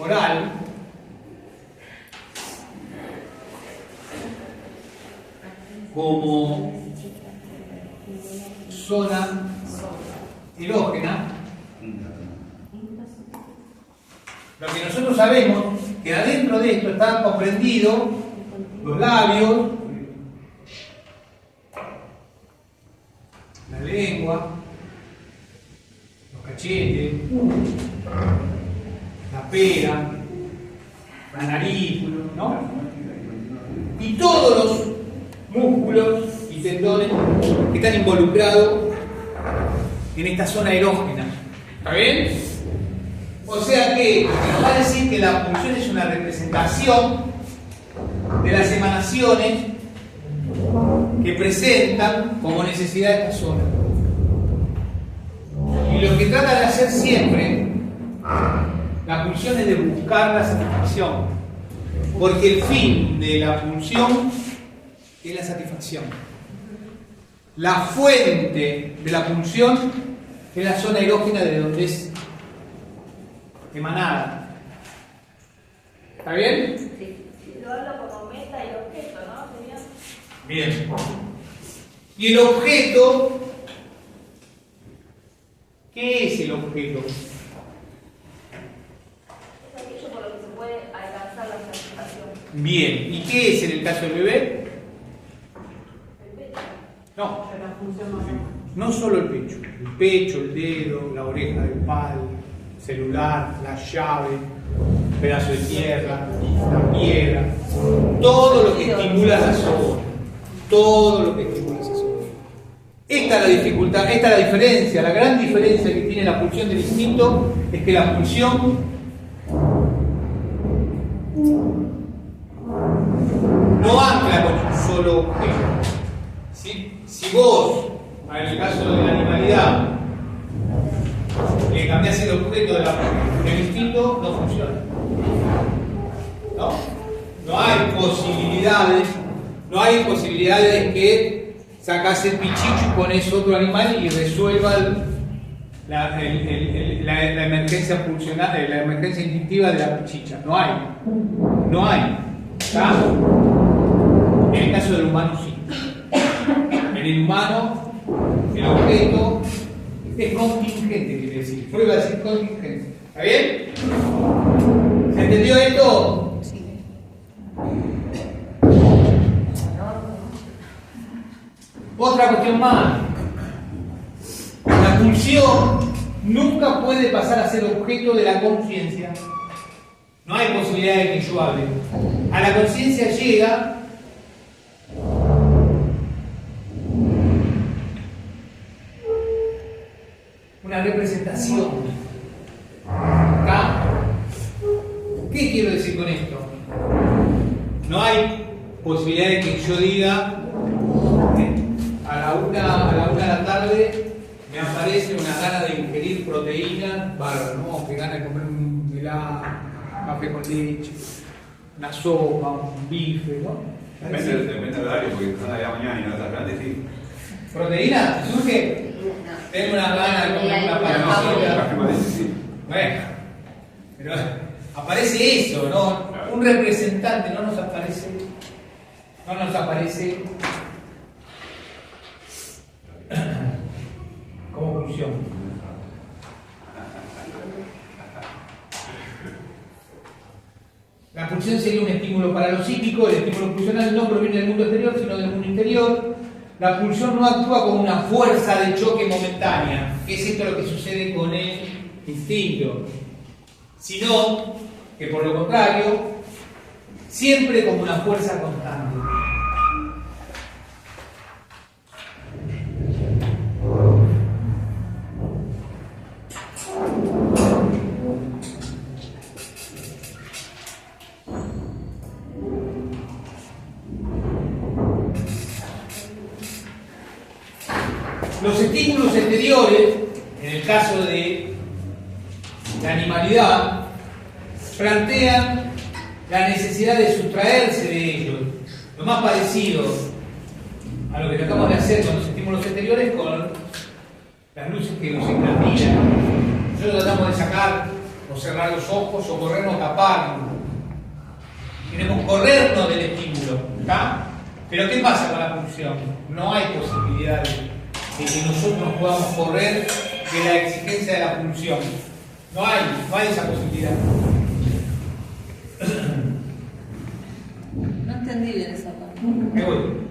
oral, como zona erógena, lo que nosotros sabemos que adentro de esto están comprendidos los labios, la lengua, los cachetes, la pera, la nariz, ¿no? Y todos los músculos y tendones que están involucrados en esta zona erógena. ¿Está bien? O sea que nos va a decir que la pulsión es una representación de las emanaciones que presentan como necesidad esta zona. Y lo que trata de hacer siempre la pulsión es de buscar la satisfacción, porque el fin de la pulsión es la satisfacción. La fuente de la pulsión es la zona erógena de donde es emanada. ¿Está bien? Sí, lo habla como meta y objeto, ¿no? Sería... Bien. Y el objeto, ¿qué es el objeto? Es aquello por lo que se puede alcanzar la satisfacción. Bien. ¿Y qué es en el caso del bebé? El pecho. No. No solo el pecho, el dedo, la oreja del padre, el celular, la llave, un pedazo de tierra, la piedra, todo lo que estimula la zona. Todo lo que estimula esa zona. Esta es la dificultad, esta es la diferencia, la gran diferencia que tiene la pulsión del instinto es que la pulsión no ancla con un solo objeto. Si vos, en el caso de la animalidad, le cambiás el objeto del instinto, no funciona. No hay posibilidades que sacás el pichicho y pones otro animal y resuelva la emergencia pulsional, la emergencia instintiva de la pichicha. No hay. ¿Está? En el caso del humano sí. En el humano, el objeto es contingente, quiere decir. Freud va a decir contingente. ¿Está bien? ¿Se entendió esto? Sí. Otra cuestión más. La pulsión nunca puede pasar a ser objeto de la conciencia. No hay posibilidad de que yo hable. A la conciencia llega una representación. ¿Está? ¿Qué quiero decir con esto? No hay posibilidad de que yo diga a la una de la tarde me aparece una gana de ingerir proteína, bárbaro, ¿no? Que gana de comer un helado, café con leche, una sopa, un bife, ¿no? Depende del horario, porque cada día mañana y no estás grande, sí. ¿Proteína? ¿Se surge? Tengo una gana de comer una pancita. Café con leche, sí. Bueno, pero aparece eso, ¿no? Un representante no nos aparece como pulsión. La pulsión sería un estímulo para lo psíquico. El estímulo pulsional no proviene del mundo exterior, sino del mundo interior. La pulsión no actúa como una fuerza de choque momentánea, que es esto lo que sucede con el instinto, sino que por lo contrario, siempre como una fuerza constante. Los estímulos exteriores, en el caso de la animalidad, plantean la necesidad de sustraerse de ellos. Lo más parecido a lo que tratamos de hacer con los estímulos exteriores, con las luces que nos encantillan. Nosotros tratamos de sacar o cerrar los ojos o corrernos, taparnos. Queremos corrernos del estímulo, ¿está? Pero ¿qué pasa con la pulsión? No hay posibilidad de que nosotros podamos correr de la exigencia de la pulsión. No hay esa posibilidad. No entendí bien esa parte. Me voy.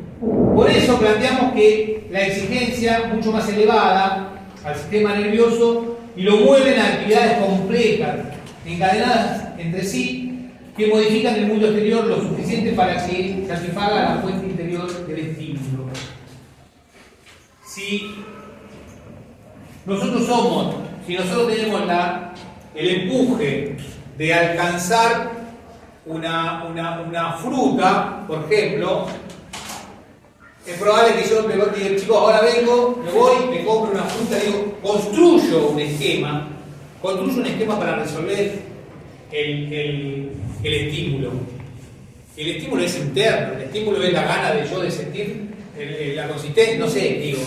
Por eso planteamos que la exigencia mucho más elevada al sistema nervioso y lo mueven a actividades complejas, encadenadas entre sí, que modifican el mundo exterior lo suficiente para que satisfaga la fuente interior del estímulo. Si nosotros tenemos el empuje de alcanzar una fruta, por ejemplo, es probable que yo me diga, chicos, ahora vengo, me voy, me compro una fruta, digo, construyo un esquema para resolver el estímulo. El estímulo es interno, el estímulo es la gana de yo de sentir la consistencia, no sé, digo,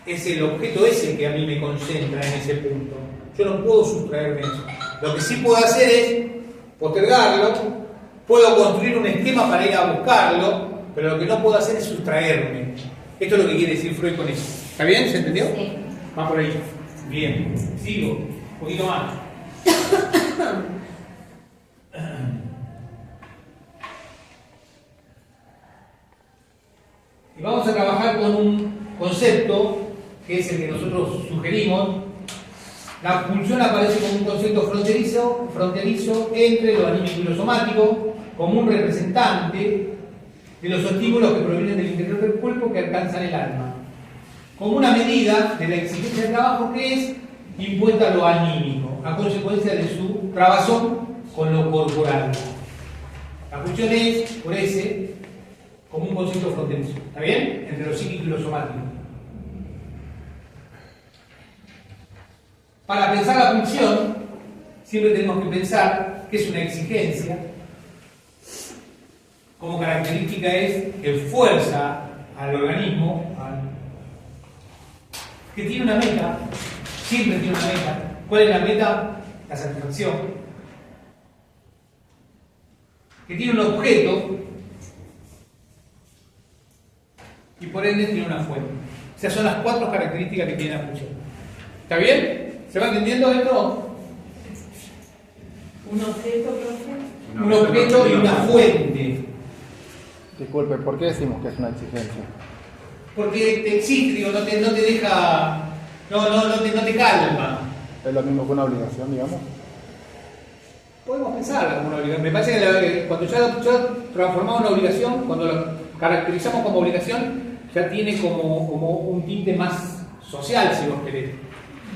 es el objeto ese que a mí me concentra en ese punto. Yo no puedo sustraerme de eso. Lo que sí puedo hacer es postergarlo, puedo construir un esquema para ir a buscarlo, pero lo que no puedo hacer es sustraerme. Esto es lo que quiere decir Freud con eso. ¿Está bien? ¿Se entendió? Sí. Va por ahí. Bien. Sigo. Un poquito más. Y vamos a trabajar con un concepto que es el que nosotros sugerimos. La pulsión aparece como un concepto fronterizo entre lo anímico y lo somático, como un representante de los estímulos que provienen del interior del cuerpo que alcanzan el alma, como una medida de la exigencia del trabajo que es impuesta a lo anímico, a consecuencia de su trabazón con lo corporal. La pulsión es, por ese, como un concepto fronterizo, ¿está bien? Entre lo psíquico y lo somático. Para pensar la pulsión, siempre tenemos que pensar que es una exigencia. Como característica es que fuerza al organismo, que tiene una meta, siempre tiene una meta. ¿Cuál es la meta? La satisfacción. Que tiene un objeto, por ende tiene una fuente. Esas son las 4 características que tiene la pulsión. ¿Está bien? ¿Se va entendiendo esto? Un objeto, profe. Un objeto y una fuente. Disculpe, ¿por qué decimos que es una exigencia? Porque te exige, digo, no te deja, no te calma. ¿Es lo mismo que una obligación, digamos? Podemos pensar como una obligación. Me parece que cuando ya transformamos una obligación, cuando lo caracterizamos como obligación, ya tiene como un tinte más social, si vos querés.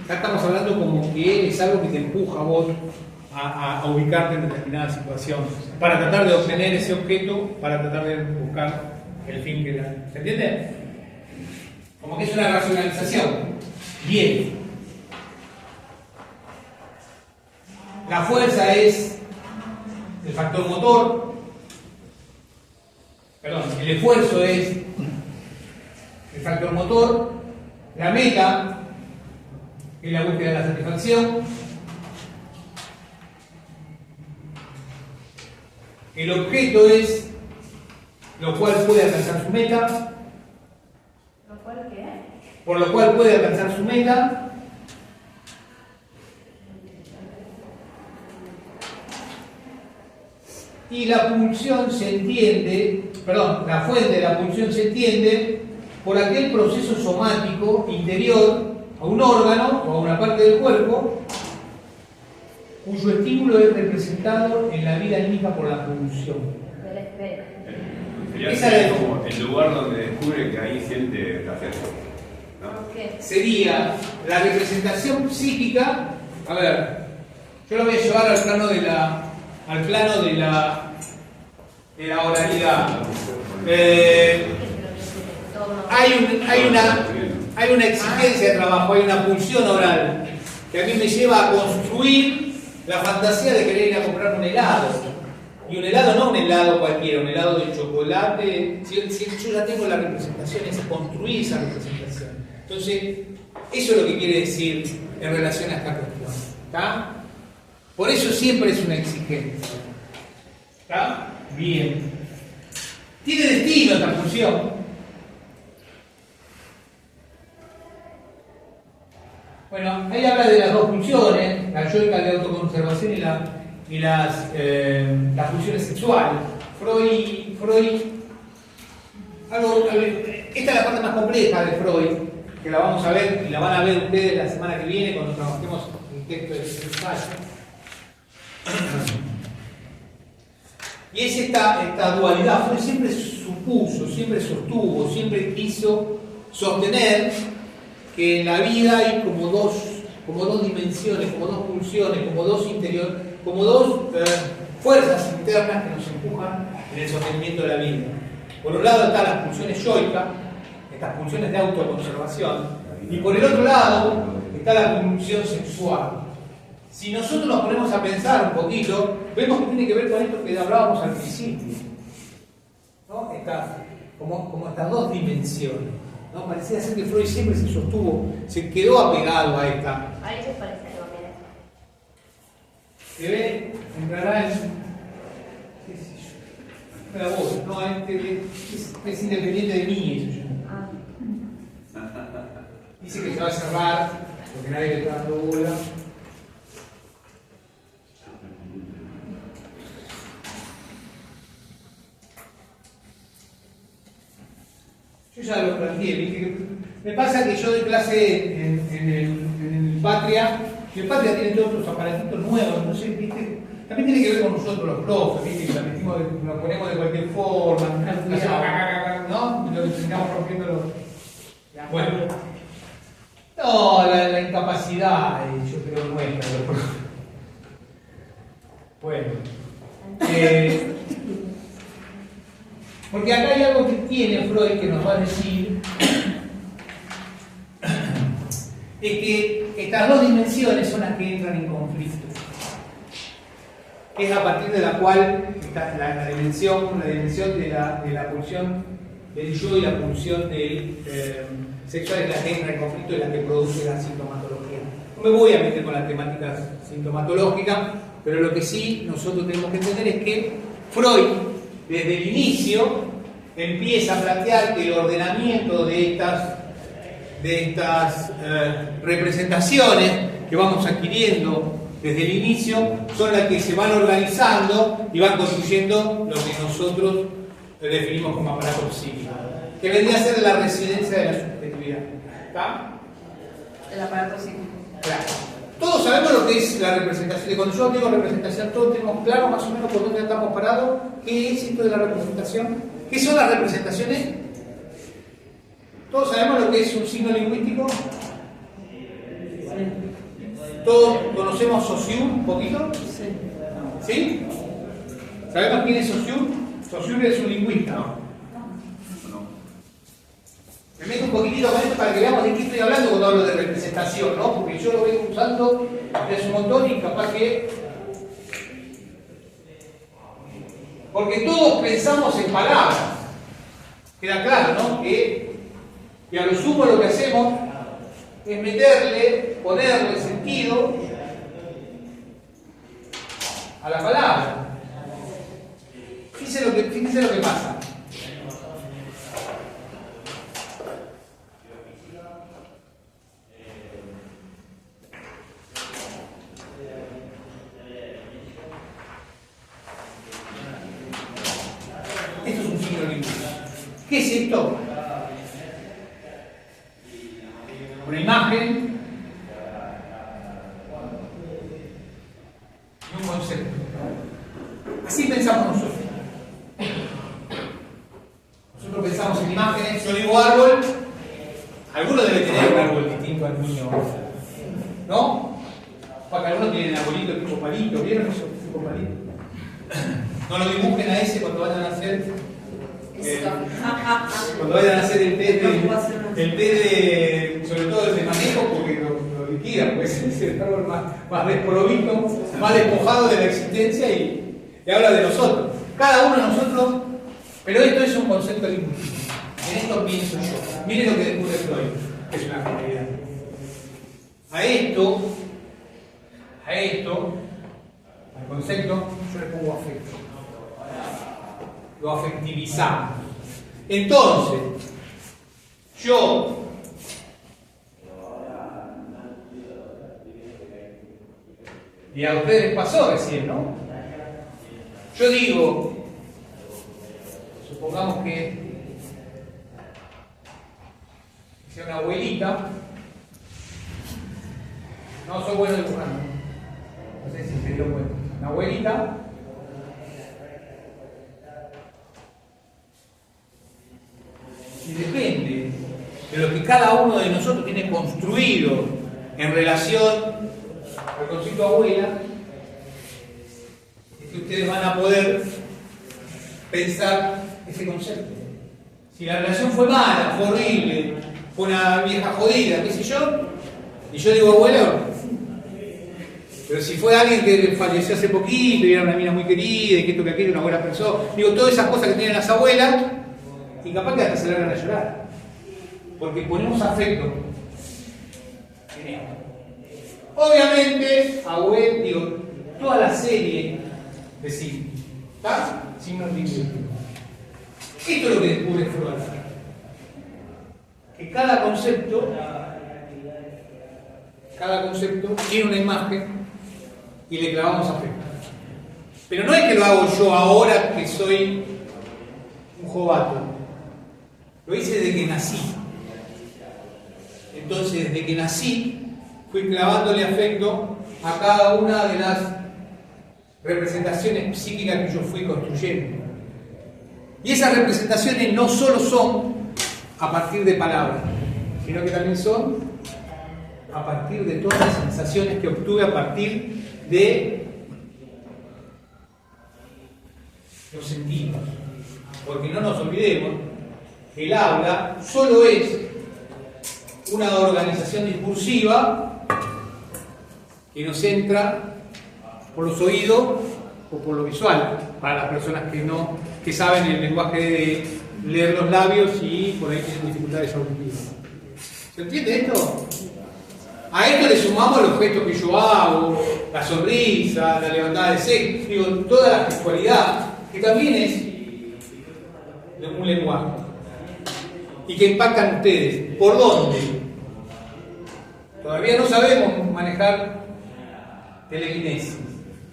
Ya estamos hablando como que es algo que te empuja a vos a ubicarte en determinada situación, para tratar de obtener ese objeto, para tratar de buscar el fin que da. ¿Se entiende? Como que es una racionalización. Bien. La fuerza es el factor motor. Perdón, el esfuerzo es el factor motor. La meta es la búsqueda de la satisfacción. El objeto es lo cual puede alcanzar su meta. ¿Lo cual qué? Por lo cual puede alcanzar su meta. Y la pulsión se entiende, la fuente de la pulsión se entiende por aquel proceso somático interior a un órgano o a una parte del cuerpo cuyo estímulo es representado en la vida anímica por la pulsión. Sería como el lugar donde descubre que ahí siente placer, ¿no? ¿Por qué? Sería la representación psíquica. A ver, yo lo voy a llevar al plano de la oralidad. Hay una exigencia de trabajo, hay una pulsión oral que a mí me lleva a construir la fantasía de querer ir a comprar un helado. Y un helado no un helado cualquiera, un helado de chocolate. Si yo ya tengo la representación, es construir esa representación. Entonces, eso es lo que quiere decir en relación a esta cuestión. ¿Está? Por eso siempre es una exigencia. ¿Está? Bien. Tiene destino esta función. Bueno, ahí habla de las dos funciones, la yoica de autoconservación y las funciones sexuales. Freud esta es la parte más compleja de Freud, que la vamos a ver y la van a ver ustedes la semana que viene cuando trabajemos el texto de ensayo. Y es esta dualidad. Freud siempre supuso, siempre sostuvo, siempre quiso sostener que en la vida hay como dos dimensiones, como dos pulsiones, como dos fuerzas internas que nos empujan en el sostenimiento de la vida. Por un lado están las pulsiones yoicas, estas pulsiones de autoconservación, y por el otro lado está la pulsión sexual. Si nosotros nos ponemos a pensar un poquito, vemos que tiene que ver con esto que hablábamos al principio, ¿no? Como estas dos dimensiones, ¿no? Parecía ser que Freud siempre se sostuvo, se quedó apegado a esta. Ahí se parece algo, mira. Que ve, entrará en. La voz, no, es independiente de mí, eso yo. Dice que se va a cerrar, porque nadie le está dando bola. Yo ya lo planteé, ¿viste? Me pasa que yo doy clase en el Patria, y el Patria tiene todos otros aparatitos nuevos, no sé, ¿viste? También tiene que ver con nosotros los profes, ¿viste? Que nos ponemos de cualquier forma, ¿no? Lo que terminamos rompiendo los. Bueno. No, la incapacidad, yo creo, nuestra, los profes. Bueno. Porque acá hay algo que tiene Freud que nos va a decir, es que estas dos dimensiones son las que entran en conflicto. Es a partir de la cual la dimensión de la pulsión del yo y la pulsión del sexual es la que entra en conflicto y la que produce la sintomatología. No me voy a meter con las temáticas sintomatológicas, pero lo que sí nosotros tenemos que entender es que Freud, desde el inicio, empieza a plantear que el ordenamiento de estas representaciones que vamos adquiriendo desde el inicio son las que se van organizando y van construyendo lo que nosotros definimos como aparato psíquico, que vendría a ser la residencia de la subjetividad. ¿Está? El aparato psíquico. Claro. Todos sabemos lo que es la representación. Cuando yo digo representación, todos tenemos claro más o menos por dónde estamos parados. ¿Qué es esto de la representación? ¿Qué son las representaciones? ¿Todos sabemos lo que es un signo lingüístico? ¿Todos conocemos Saussure un poquito? ¿Sí? ¿Sabemos quién es Saussure? Saussure es un lingüista, ¿no? Me meto un poquitito con esto para que veamos de qué estoy hablando cuando hablo de representación, ¿no? Porque yo lo vengo usando desde un montón y capaz que... Porque todos pensamos en palabras. Queda claro, ¿no? Que a lo sumo lo que hacemos es ponerle sentido a la palabra. Fíjense lo que pasa. Esto es un signo lingüístico. ¿Qué es esto? Una imagen y un concepto. Así pensamos nosotros. Nosotros pensamos en imágenes. Yo digo árbol, alguno debe tener un árbol distinto al mío, ¿no? Porque algunos tienen arbolitos tipo palito. ¿Vieron eso? Tipo palito. No lo dibujen a ese cuando vayan a hacer cuando vayan a hacer el test de sobre todo el de manejo, porque lo liquidan, pues es el árbol más desprovisto, más despojado de la existencia y habla de nosotros. Cada uno de nosotros, pero esto es un concepto lingüístico. En esto pienso yo. Miren lo que descubre Freud, que es una genialidad. A esto, al concepto, yo le pongo afecto. Lo afectivizamos. Entonces, yo y a ustedes les pasó recién, ¿no? Yo digo, supongamos que sea una abuelita, no soy bueno dibujando, no sé si se dio cuenta, una abuelita. Y depende de lo que cada uno de nosotros tiene construido en relación al concepto abuela, es que ustedes van a poder pensar ese concepto. Si la relación fue mala, fue horrible, fue una vieja jodida, qué sé yo, y yo digo abuela, pero si fue alguien que falleció hace poquito y era una mina muy querida y que esto que aquello, una buena persona, digo todas esas cosas que tienen las abuelas, y capaz que hasta se largan a llorar, porque ponemos afecto en esto. Obviamente, toda la serie de signos, ¿está? Signos lingüísticos. Esto es lo que descubre Freud, que cada concepto tiene una imagen y le clavamos afecto. Pero no es que lo hago yo ahora que soy un jovato. Lo hice desde que nací. Entonces, desde que nací, fui clavándole afecto a cada una de las representaciones psíquicas que yo fui construyendo. Y esas representaciones no solo son a partir de palabras, sino que también son a partir de todas las sensaciones que obtuve a partir de los sentidos. Porque no nos olvidemos que el habla solo es una organización discursiva que nos entra por los oídos o por lo visual, para las personas que saben el lenguaje de leer los labios y por ahí tienen dificultades auditivas. ¿Se entiende esto? A esto le sumamos los gestos que yo hago, la sonrisa, la levantada de cejas, toda la gestualidad, que también es de un lenguaje y que impactan ustedes. ¿Por dónde? Todavía no sabemos manejar telequinesis,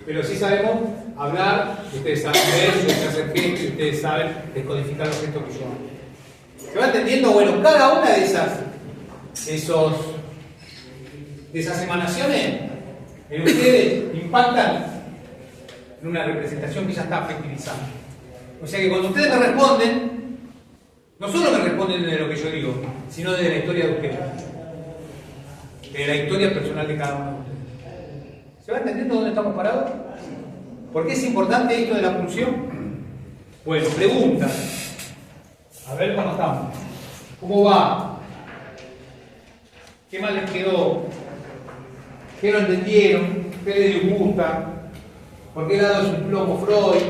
pero sí sabemos hablar, ustedes saben ver, yo sé hacer gestos y ustedes saben descodificar los gestos que yo hago. ¿Se va entendiendo? Bueno, cada una de esas emanaciones en ustedes impactan en una representación que ya está afectivizada. O sea que cuando ustedes me responden, no solo me responden de lo que yo digo, sino de la historia de ustedes, de la historia personal de cada uno de ustedes. ¿Se va entendiendo dónde estamos parados? ¿Por qué es importante esto de la pulsión? Bueno, preguntas. A ver cómo estamos. ¿Cómo va? ¿Qué mal les quedó? ¿Qué no entendieron? ¿Qué les disgusta? ¿Por qué lado es un plomo Freud?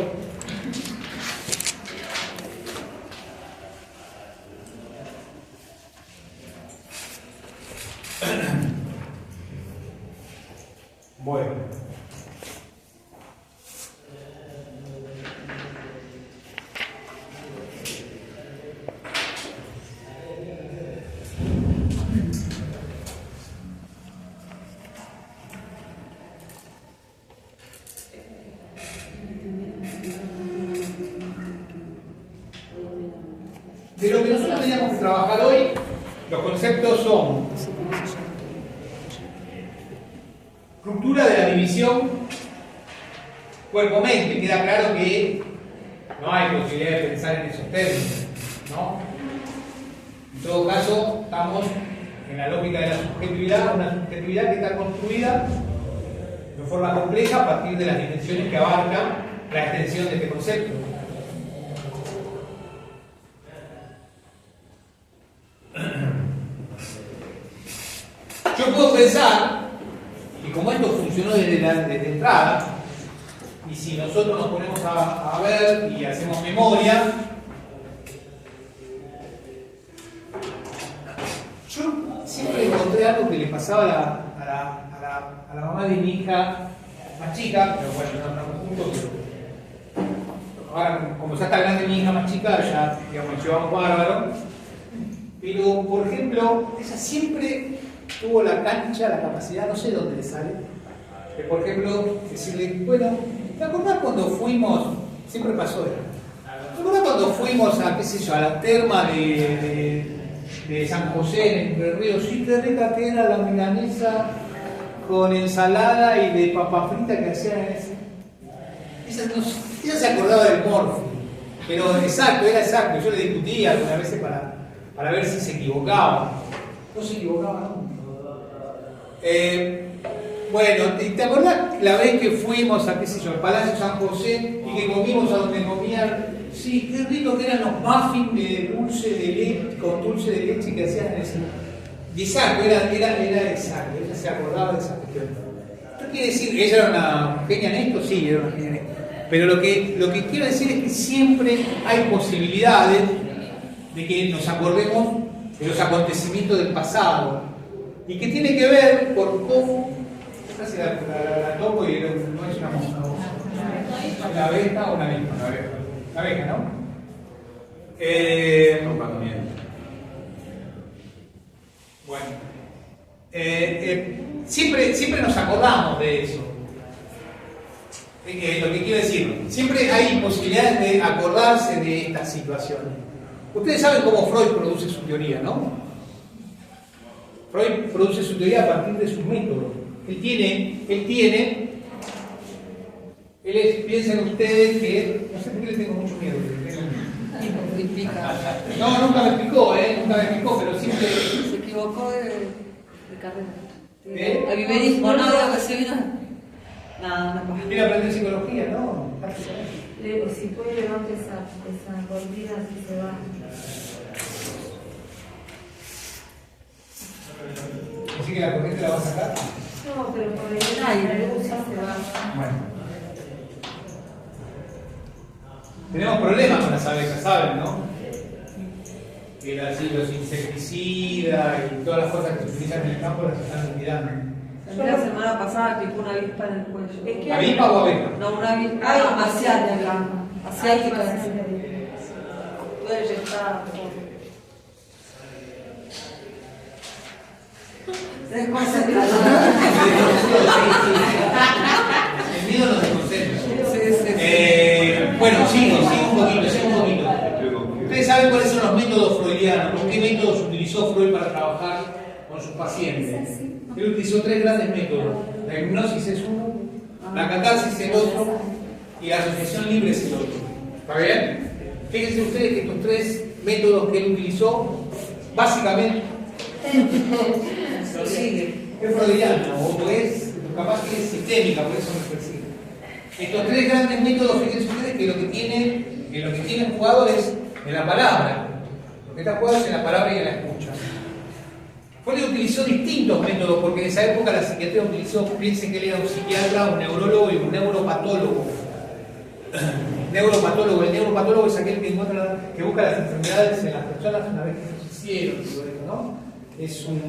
Bueno. De lo que nosotros teníamos que trabajar hoy, los conceptos son ruptura de la división cuerpo-mente. Queda claro que no hay posibilidad de pensar en esos términos, ¿no? En todo caso, estamos en la lógica de la subjetividad, una subjetividad que está construida de forma compleja a partir de las dimensiones que abarca la extensión de este concepto. Yo puedo pensar, y como esto funcionó desde entrada, y si nosotros nos ponemos a ver y hacemos memoria, yo siempre encontré algo que le pasaba a la mamá de mi hija más chica, pero bueno, no juntos, pero ahora como ya está grande mi hija más chica, ya digamos, llevamos bárbaro, pero por ejemplo, ella siempre tuvo la cancha, la capacidad, no sé de dónde le sale, de por ejemplo decirle, bueno, ¿te acordás cuando fuimos? Siempre pasó esto. ¿Te acordás cuando fuimos a, qué sé yo, a la terma de San José en Entre Ríos? Sí, qué rica que era la milanesa con ensalada y de papa frita que hacían en ese. Ella se acordaba del morfi, pero exacto, era exacto. Yo le discutía algunas veces para ver si se equivocaba. No se equivocaba nunca. Bueno, ¿te acordás la vez que fuimos a, qué sé yo, al Palacio San José y que comimos a donde comían? Sí, qué rico que eran los muffins de dulce de leche, con dulce de leche que hacían en ese. Y exacto, era exacto, ella se acordaba de esa cuestión. ¿Esto quiere decir que ella era una genia en esto? Sí, era una genia en esto. Pero lo que quiero decir es que siempre hay posibilidades de que nos acordemos de los acontecimientos del pasado y que tiene que ver por cómo, esta se la toco y no es una mosca, la abeja o una abeja, la abeja, ¿no? Bueno, siempre nos acordamos de eso. Lo que quiero decir, siempre hay posibilidades de acordarse de estas situaciones. Ustedes saben cómo Freud produce su teoría, ¿no? Freud produce su teoría a partir de sus métodos. Piensen ustedes que, no sé por qué les tengo mucho miedo. No, nunca me explicó, pero siempre... Se equivocó de carrera. A viverismo, no, digo que se vino... Nada, no pasa. Quiere aprender psicología, ¿no? Si puede levante esa cortina, si se va. ¿Así que la corriente la va a sacar? No, pero por el aire, se va. Bueno. Tenemos problemas con las abejas, ¿saben, no? Que los insecticidas y todas las cosas que se utilizan en el campo las están olvidando. La semana pasada picó una avispa en el cuello. ¿Avispa o abeja? No, una avispa asiática. Asiática. Puede estar. El miedo nos desconcentra. Bueno, sigo un poquito. Ustedes saben cuáles son los métodos freudianos, qué métodos utilizó Freud para trabajar con sus pacientes. Él utilizó 3 grandes métodos. La hipnosis es uno, la catarsis es el otro y la asociación libre es el otro. ¿Está bien? Fíjense ustedes que estos 3 métodos que él utilizó, básicamente, Lo sigue. es freudiano o es capaz que es sistémica, por eso me persigue. Estos 3 grandes métodos, fíjense ustedes que lo que tienen jugado es en la palabra. Lo que está jugado es en la palabra y en la escucha. Freud utilizó distintos métodos, porque en esa época la psiquiatría utilizó, piensen que él era un psiquiatra, un neurólogo y un neuropatólogo. El neuropatólogo es aquel que busca las enfermedades en las personas una vez que se hicieron, ¿no? Es un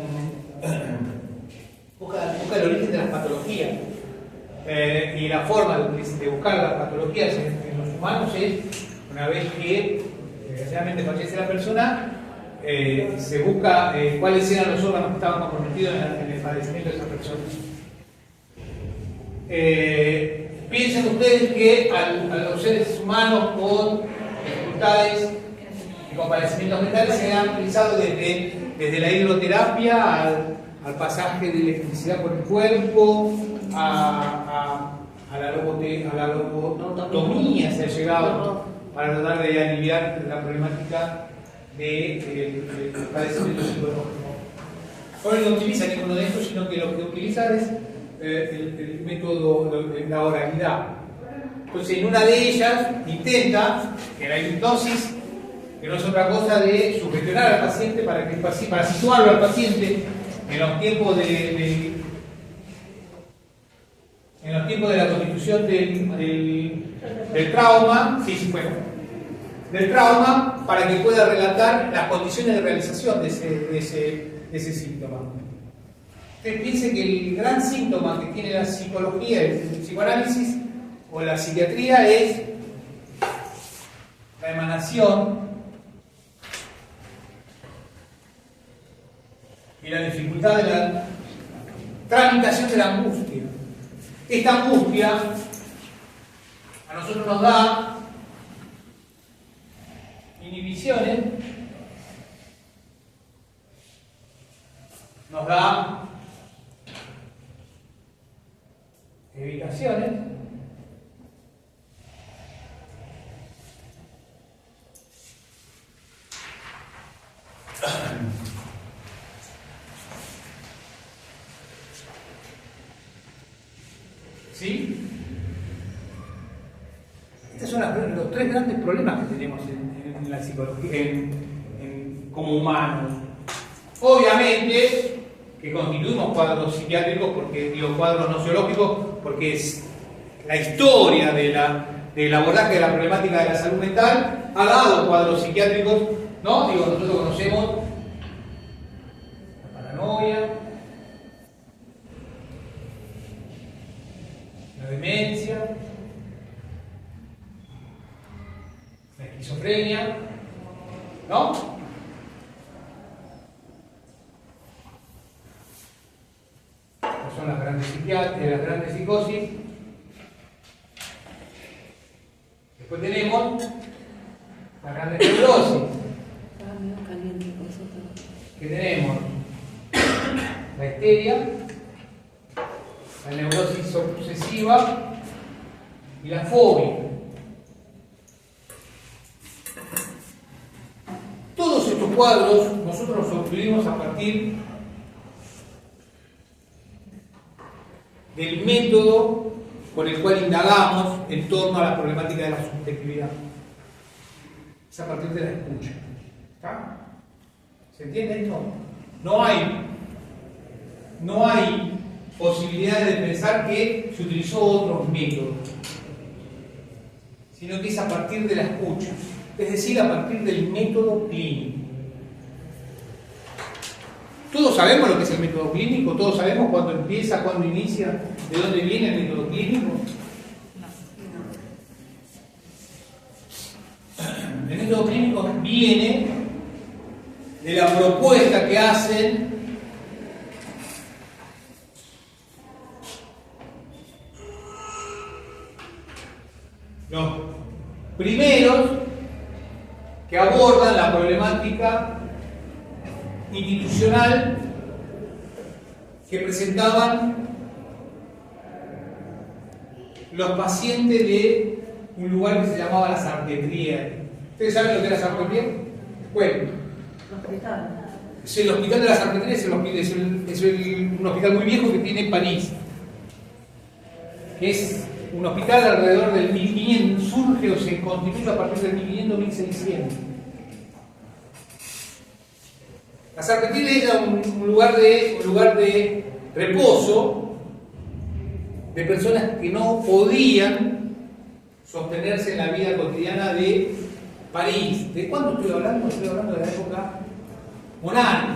busca el origen de las patologías. Y la forma de buscar las patologías en los humanos es, una vez que desgraciadamente fallece la persona, se busca cuáles eran los órganos que estaban comprometidos en el padecimiento de esa persona. Piensen ustedes que a los seres humanos con dificultades y con padecimientos mentales se han utilizado desde la hidroterapia al pasaje de electricidad por el cuerpo, a la lobotomía se ha llegado para tratar de aliviar la problemática del padecimiento psicológico. Freud no utiliza ninguno de estos, sino que lo que utiliza es el método de la oralidad. Entonces, en una de ellas intenta que la hipnosis, que no es otra cosa de sugestionar al paciente para situarlo al paciente en los tiempos de la constitución del trauma, del trauma, para que pueda relatar las condiciones de realización de ese síntoma. Ustedes piensen que el gran síntoma que tiene la psicología, el psicoanálisis o la psiquiatría es la emanación y la dificultad de la tramitación de la angustia. Esta angustia a nosotros nos da inhibiciones, nos da evitaciones, ¿sí? Estos son los 3 grandes problemas que tenemos en la psicología, como humanos. Obviamente que constituimos cuadros psiquiátricos, cuadros nociológicos, porque es la historia del abordaje de la problemática de la salud mental ha dado cuadros psiquiátricos, ¿no? Nosotros conocemos la paranoia, la demencia, la esquizofrenia, ¿no? Son las grandes psicosis. Después tenemos las grandes neurosis. Que tenemos la histeria, la neurosis obsesiva y la fobia. Todos estos cuadros nosotros los obtuvimos a partir del método por el cual indagamos en torno a la problemática de la subjetividad. Es a partir de la escucha. ¿Está? ¿Se entiende esto? No hay posibilidad de pensar que se utilizó otros métodos, sino que es a partir de la escucha, es decir, a partir del método clínico. Todos sabemos lo que es el método clínico, todos sabemos cuándo empieza, cuándo inicia, de dónde viene el método clínico. En método clínico viene de la propuesta que hacen los primeros que abordan la problemática institucional que presentaban los pacientes de un lugar que se llamaba la Salpêtrière. ¿Ustedes saben lo que era Salpêtrière? Bueno, es el hospital de la Salpêtrière, es un hospital muy viejo que tiene en París, que es un hospital alrededor del 1500, surge o se constituye a partir del 1500-1600. La Salpêtrière era un lugar de reposo de personas que no podían sostenerse en la vida cotidiana de París. ¿De cuándo estoy hablando? Estoy hablando de la época monárquica.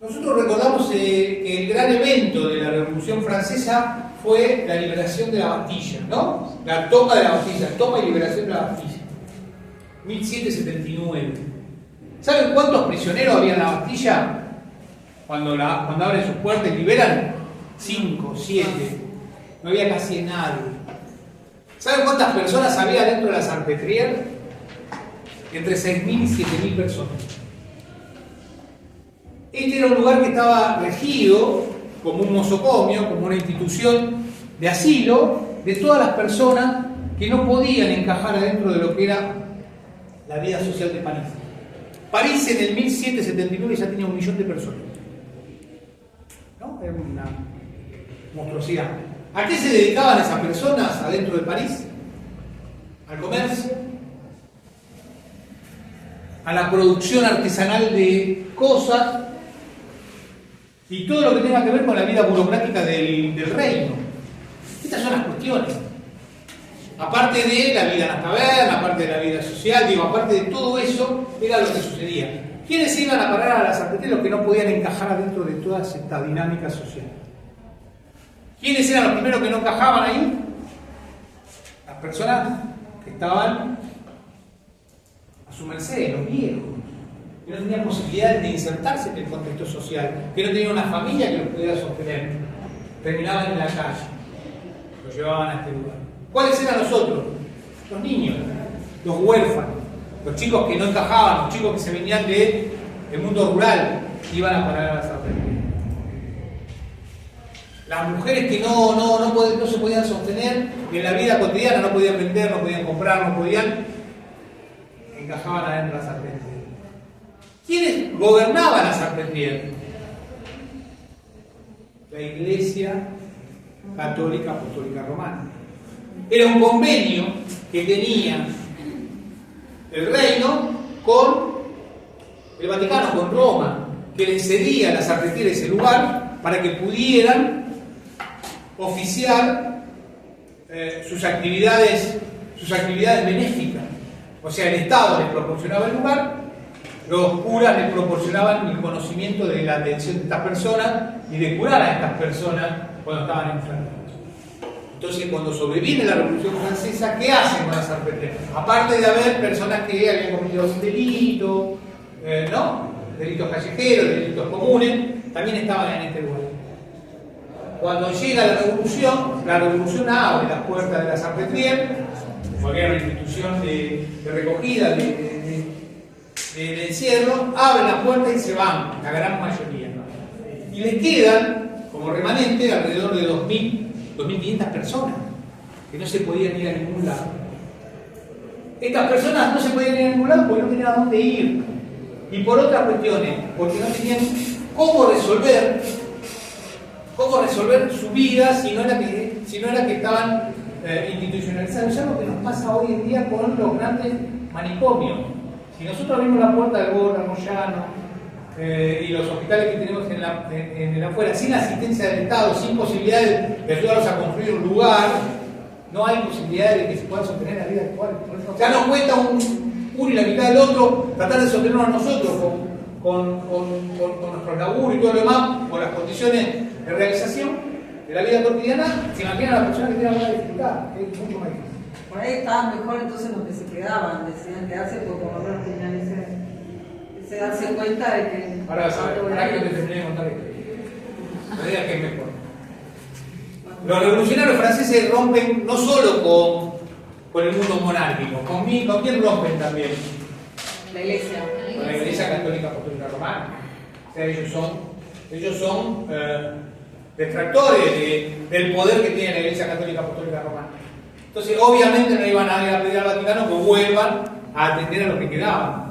Nosotros recordamos que el gran evento de la Revolución Francesa fue la liberación de la Bastilla, ¿no? La toma de la Bastilla, toma y liberación de la Bastilla. 1779. ¿Saben cuántos prisioneros había en la Bastilla? Cuando abren sus puertas y liberan, 5, 7. No había casi nadie. ¿Saben cuántas personas había dentro de la Salpêtrière? Entre 6.000 y 7.000 personas. Este era un lugar que estaba regido como un nosocomio, como una institución de asilo de todas las personas que no podían encajar adentro de lo que era la vida social de París. París en el 1779 ya tenía 1 millón de personas. ¿No? Era una monstruosidad. ¿A qué se dedicaban esas personas adentro de París? Al comercio, a la producción artesanal de cosas y todo lo que tenga que ver con la vida burocrática del reino. Estas son las cuestiones. Aparte de la vida en las tabernas, aparte de la vida social, aparte de todo eso, era lo que sucedía. ¿Quiénes iban a parar a la Salpêtrière? Los que no podían encajar adentro de toda esta dinámica social. ¿Quiénes eran los primeros que no encajaban ahí? Las personas que estaban a su merced, los viejos, que no tenían posibilidades de insertarse en el contexto social, que no tenían una familia que los pudiera sostener. Terminaban en la calle, los llevaban a este lugar. ¿Cuáles eran los otros? Los niños, los huérfanos, los chicos que no encajaban, los chicos que se venían del mundo rural, iban a parar a la Salpêtrière. Las mujeres que no se podían sostener en la vida cotidiana, no podían vender, no podían comprar, no podían, encajaban adentro de la Salpêtrière. ¿Quiénes gobernaban la Salpêtrière? La Iglesia Católica Apostólica Romana. Era un convenio que tenía el reino con el Vaticano, con Roma, que le cedía a la Salpêtrière ese lugar para que pudieran oficiar sus actividades benéficas. O sea, el Estado les proporcionaba el lugar, los curas les proporcionaban el conocimiento de la atención de estas personas y de curar a estas personas cuando estaban enfermas. Entonces, cuando sobreviene la Revolución Francesa, ¿qué hacen con la Salpêtrière? Aparte de haber personas que habían cometido un delito, delitos callejeros, delitos comunes, también estaban en este lugar. Cuando llega la revolución abre las puertas de la Salpêtrière, porque era una institución de recogida, de encierro, abren las puertas y se van, la gran mayoría. Y les quedan, como remanente, alrededor de 2.500 personas, que no se podían ir a ningún lado. Estas personas no se podían ir a ningún lado porque no tenían a dónde ir. Y por otras cuestiones, porque no tenían cómo resolver su vida si no era que estaban institucionalizados. Ya lo que nos pasa hoy en día con los grandes manicomios. Si nosotros abrimos la puerta del Borda, Moyano y los hospitales que tenemos en el afuera, sin asistencia del Estado, sin posibilidades de ayudarlos a construir un lugar, no hay posibilidades de que se pueda sostener la vida actual. O sea, nos cuesta uno y la mitad del otro tratar de sostenernos a nosotros con nuestro laburo y todo lo demás, con las condiciones de realización de la vida cotidiana. Se imaginan a las personas que tienen alguna dificultad, que es mucho más difícil. Por ahí estaban mejor entonces los que se quedaban, decían quedarse por lo menos tenían ese darse cuenta de que... Ahora vas a ver, ahora que te terminé de contar esto. No digas que es mejor. Los revolucionarios franceses rompen no solo con el mundo monárquico, ¿con quién rompen también? La iglesia. Con la Iglesia Católica Apostólica Romana. O sea, ellos son detractores del poder que tiene la Iglesia Católica Apostólica Romana. Entonces, obviamente no iban a pedir al Vaticano que vuelvan a atender a los que quedaban.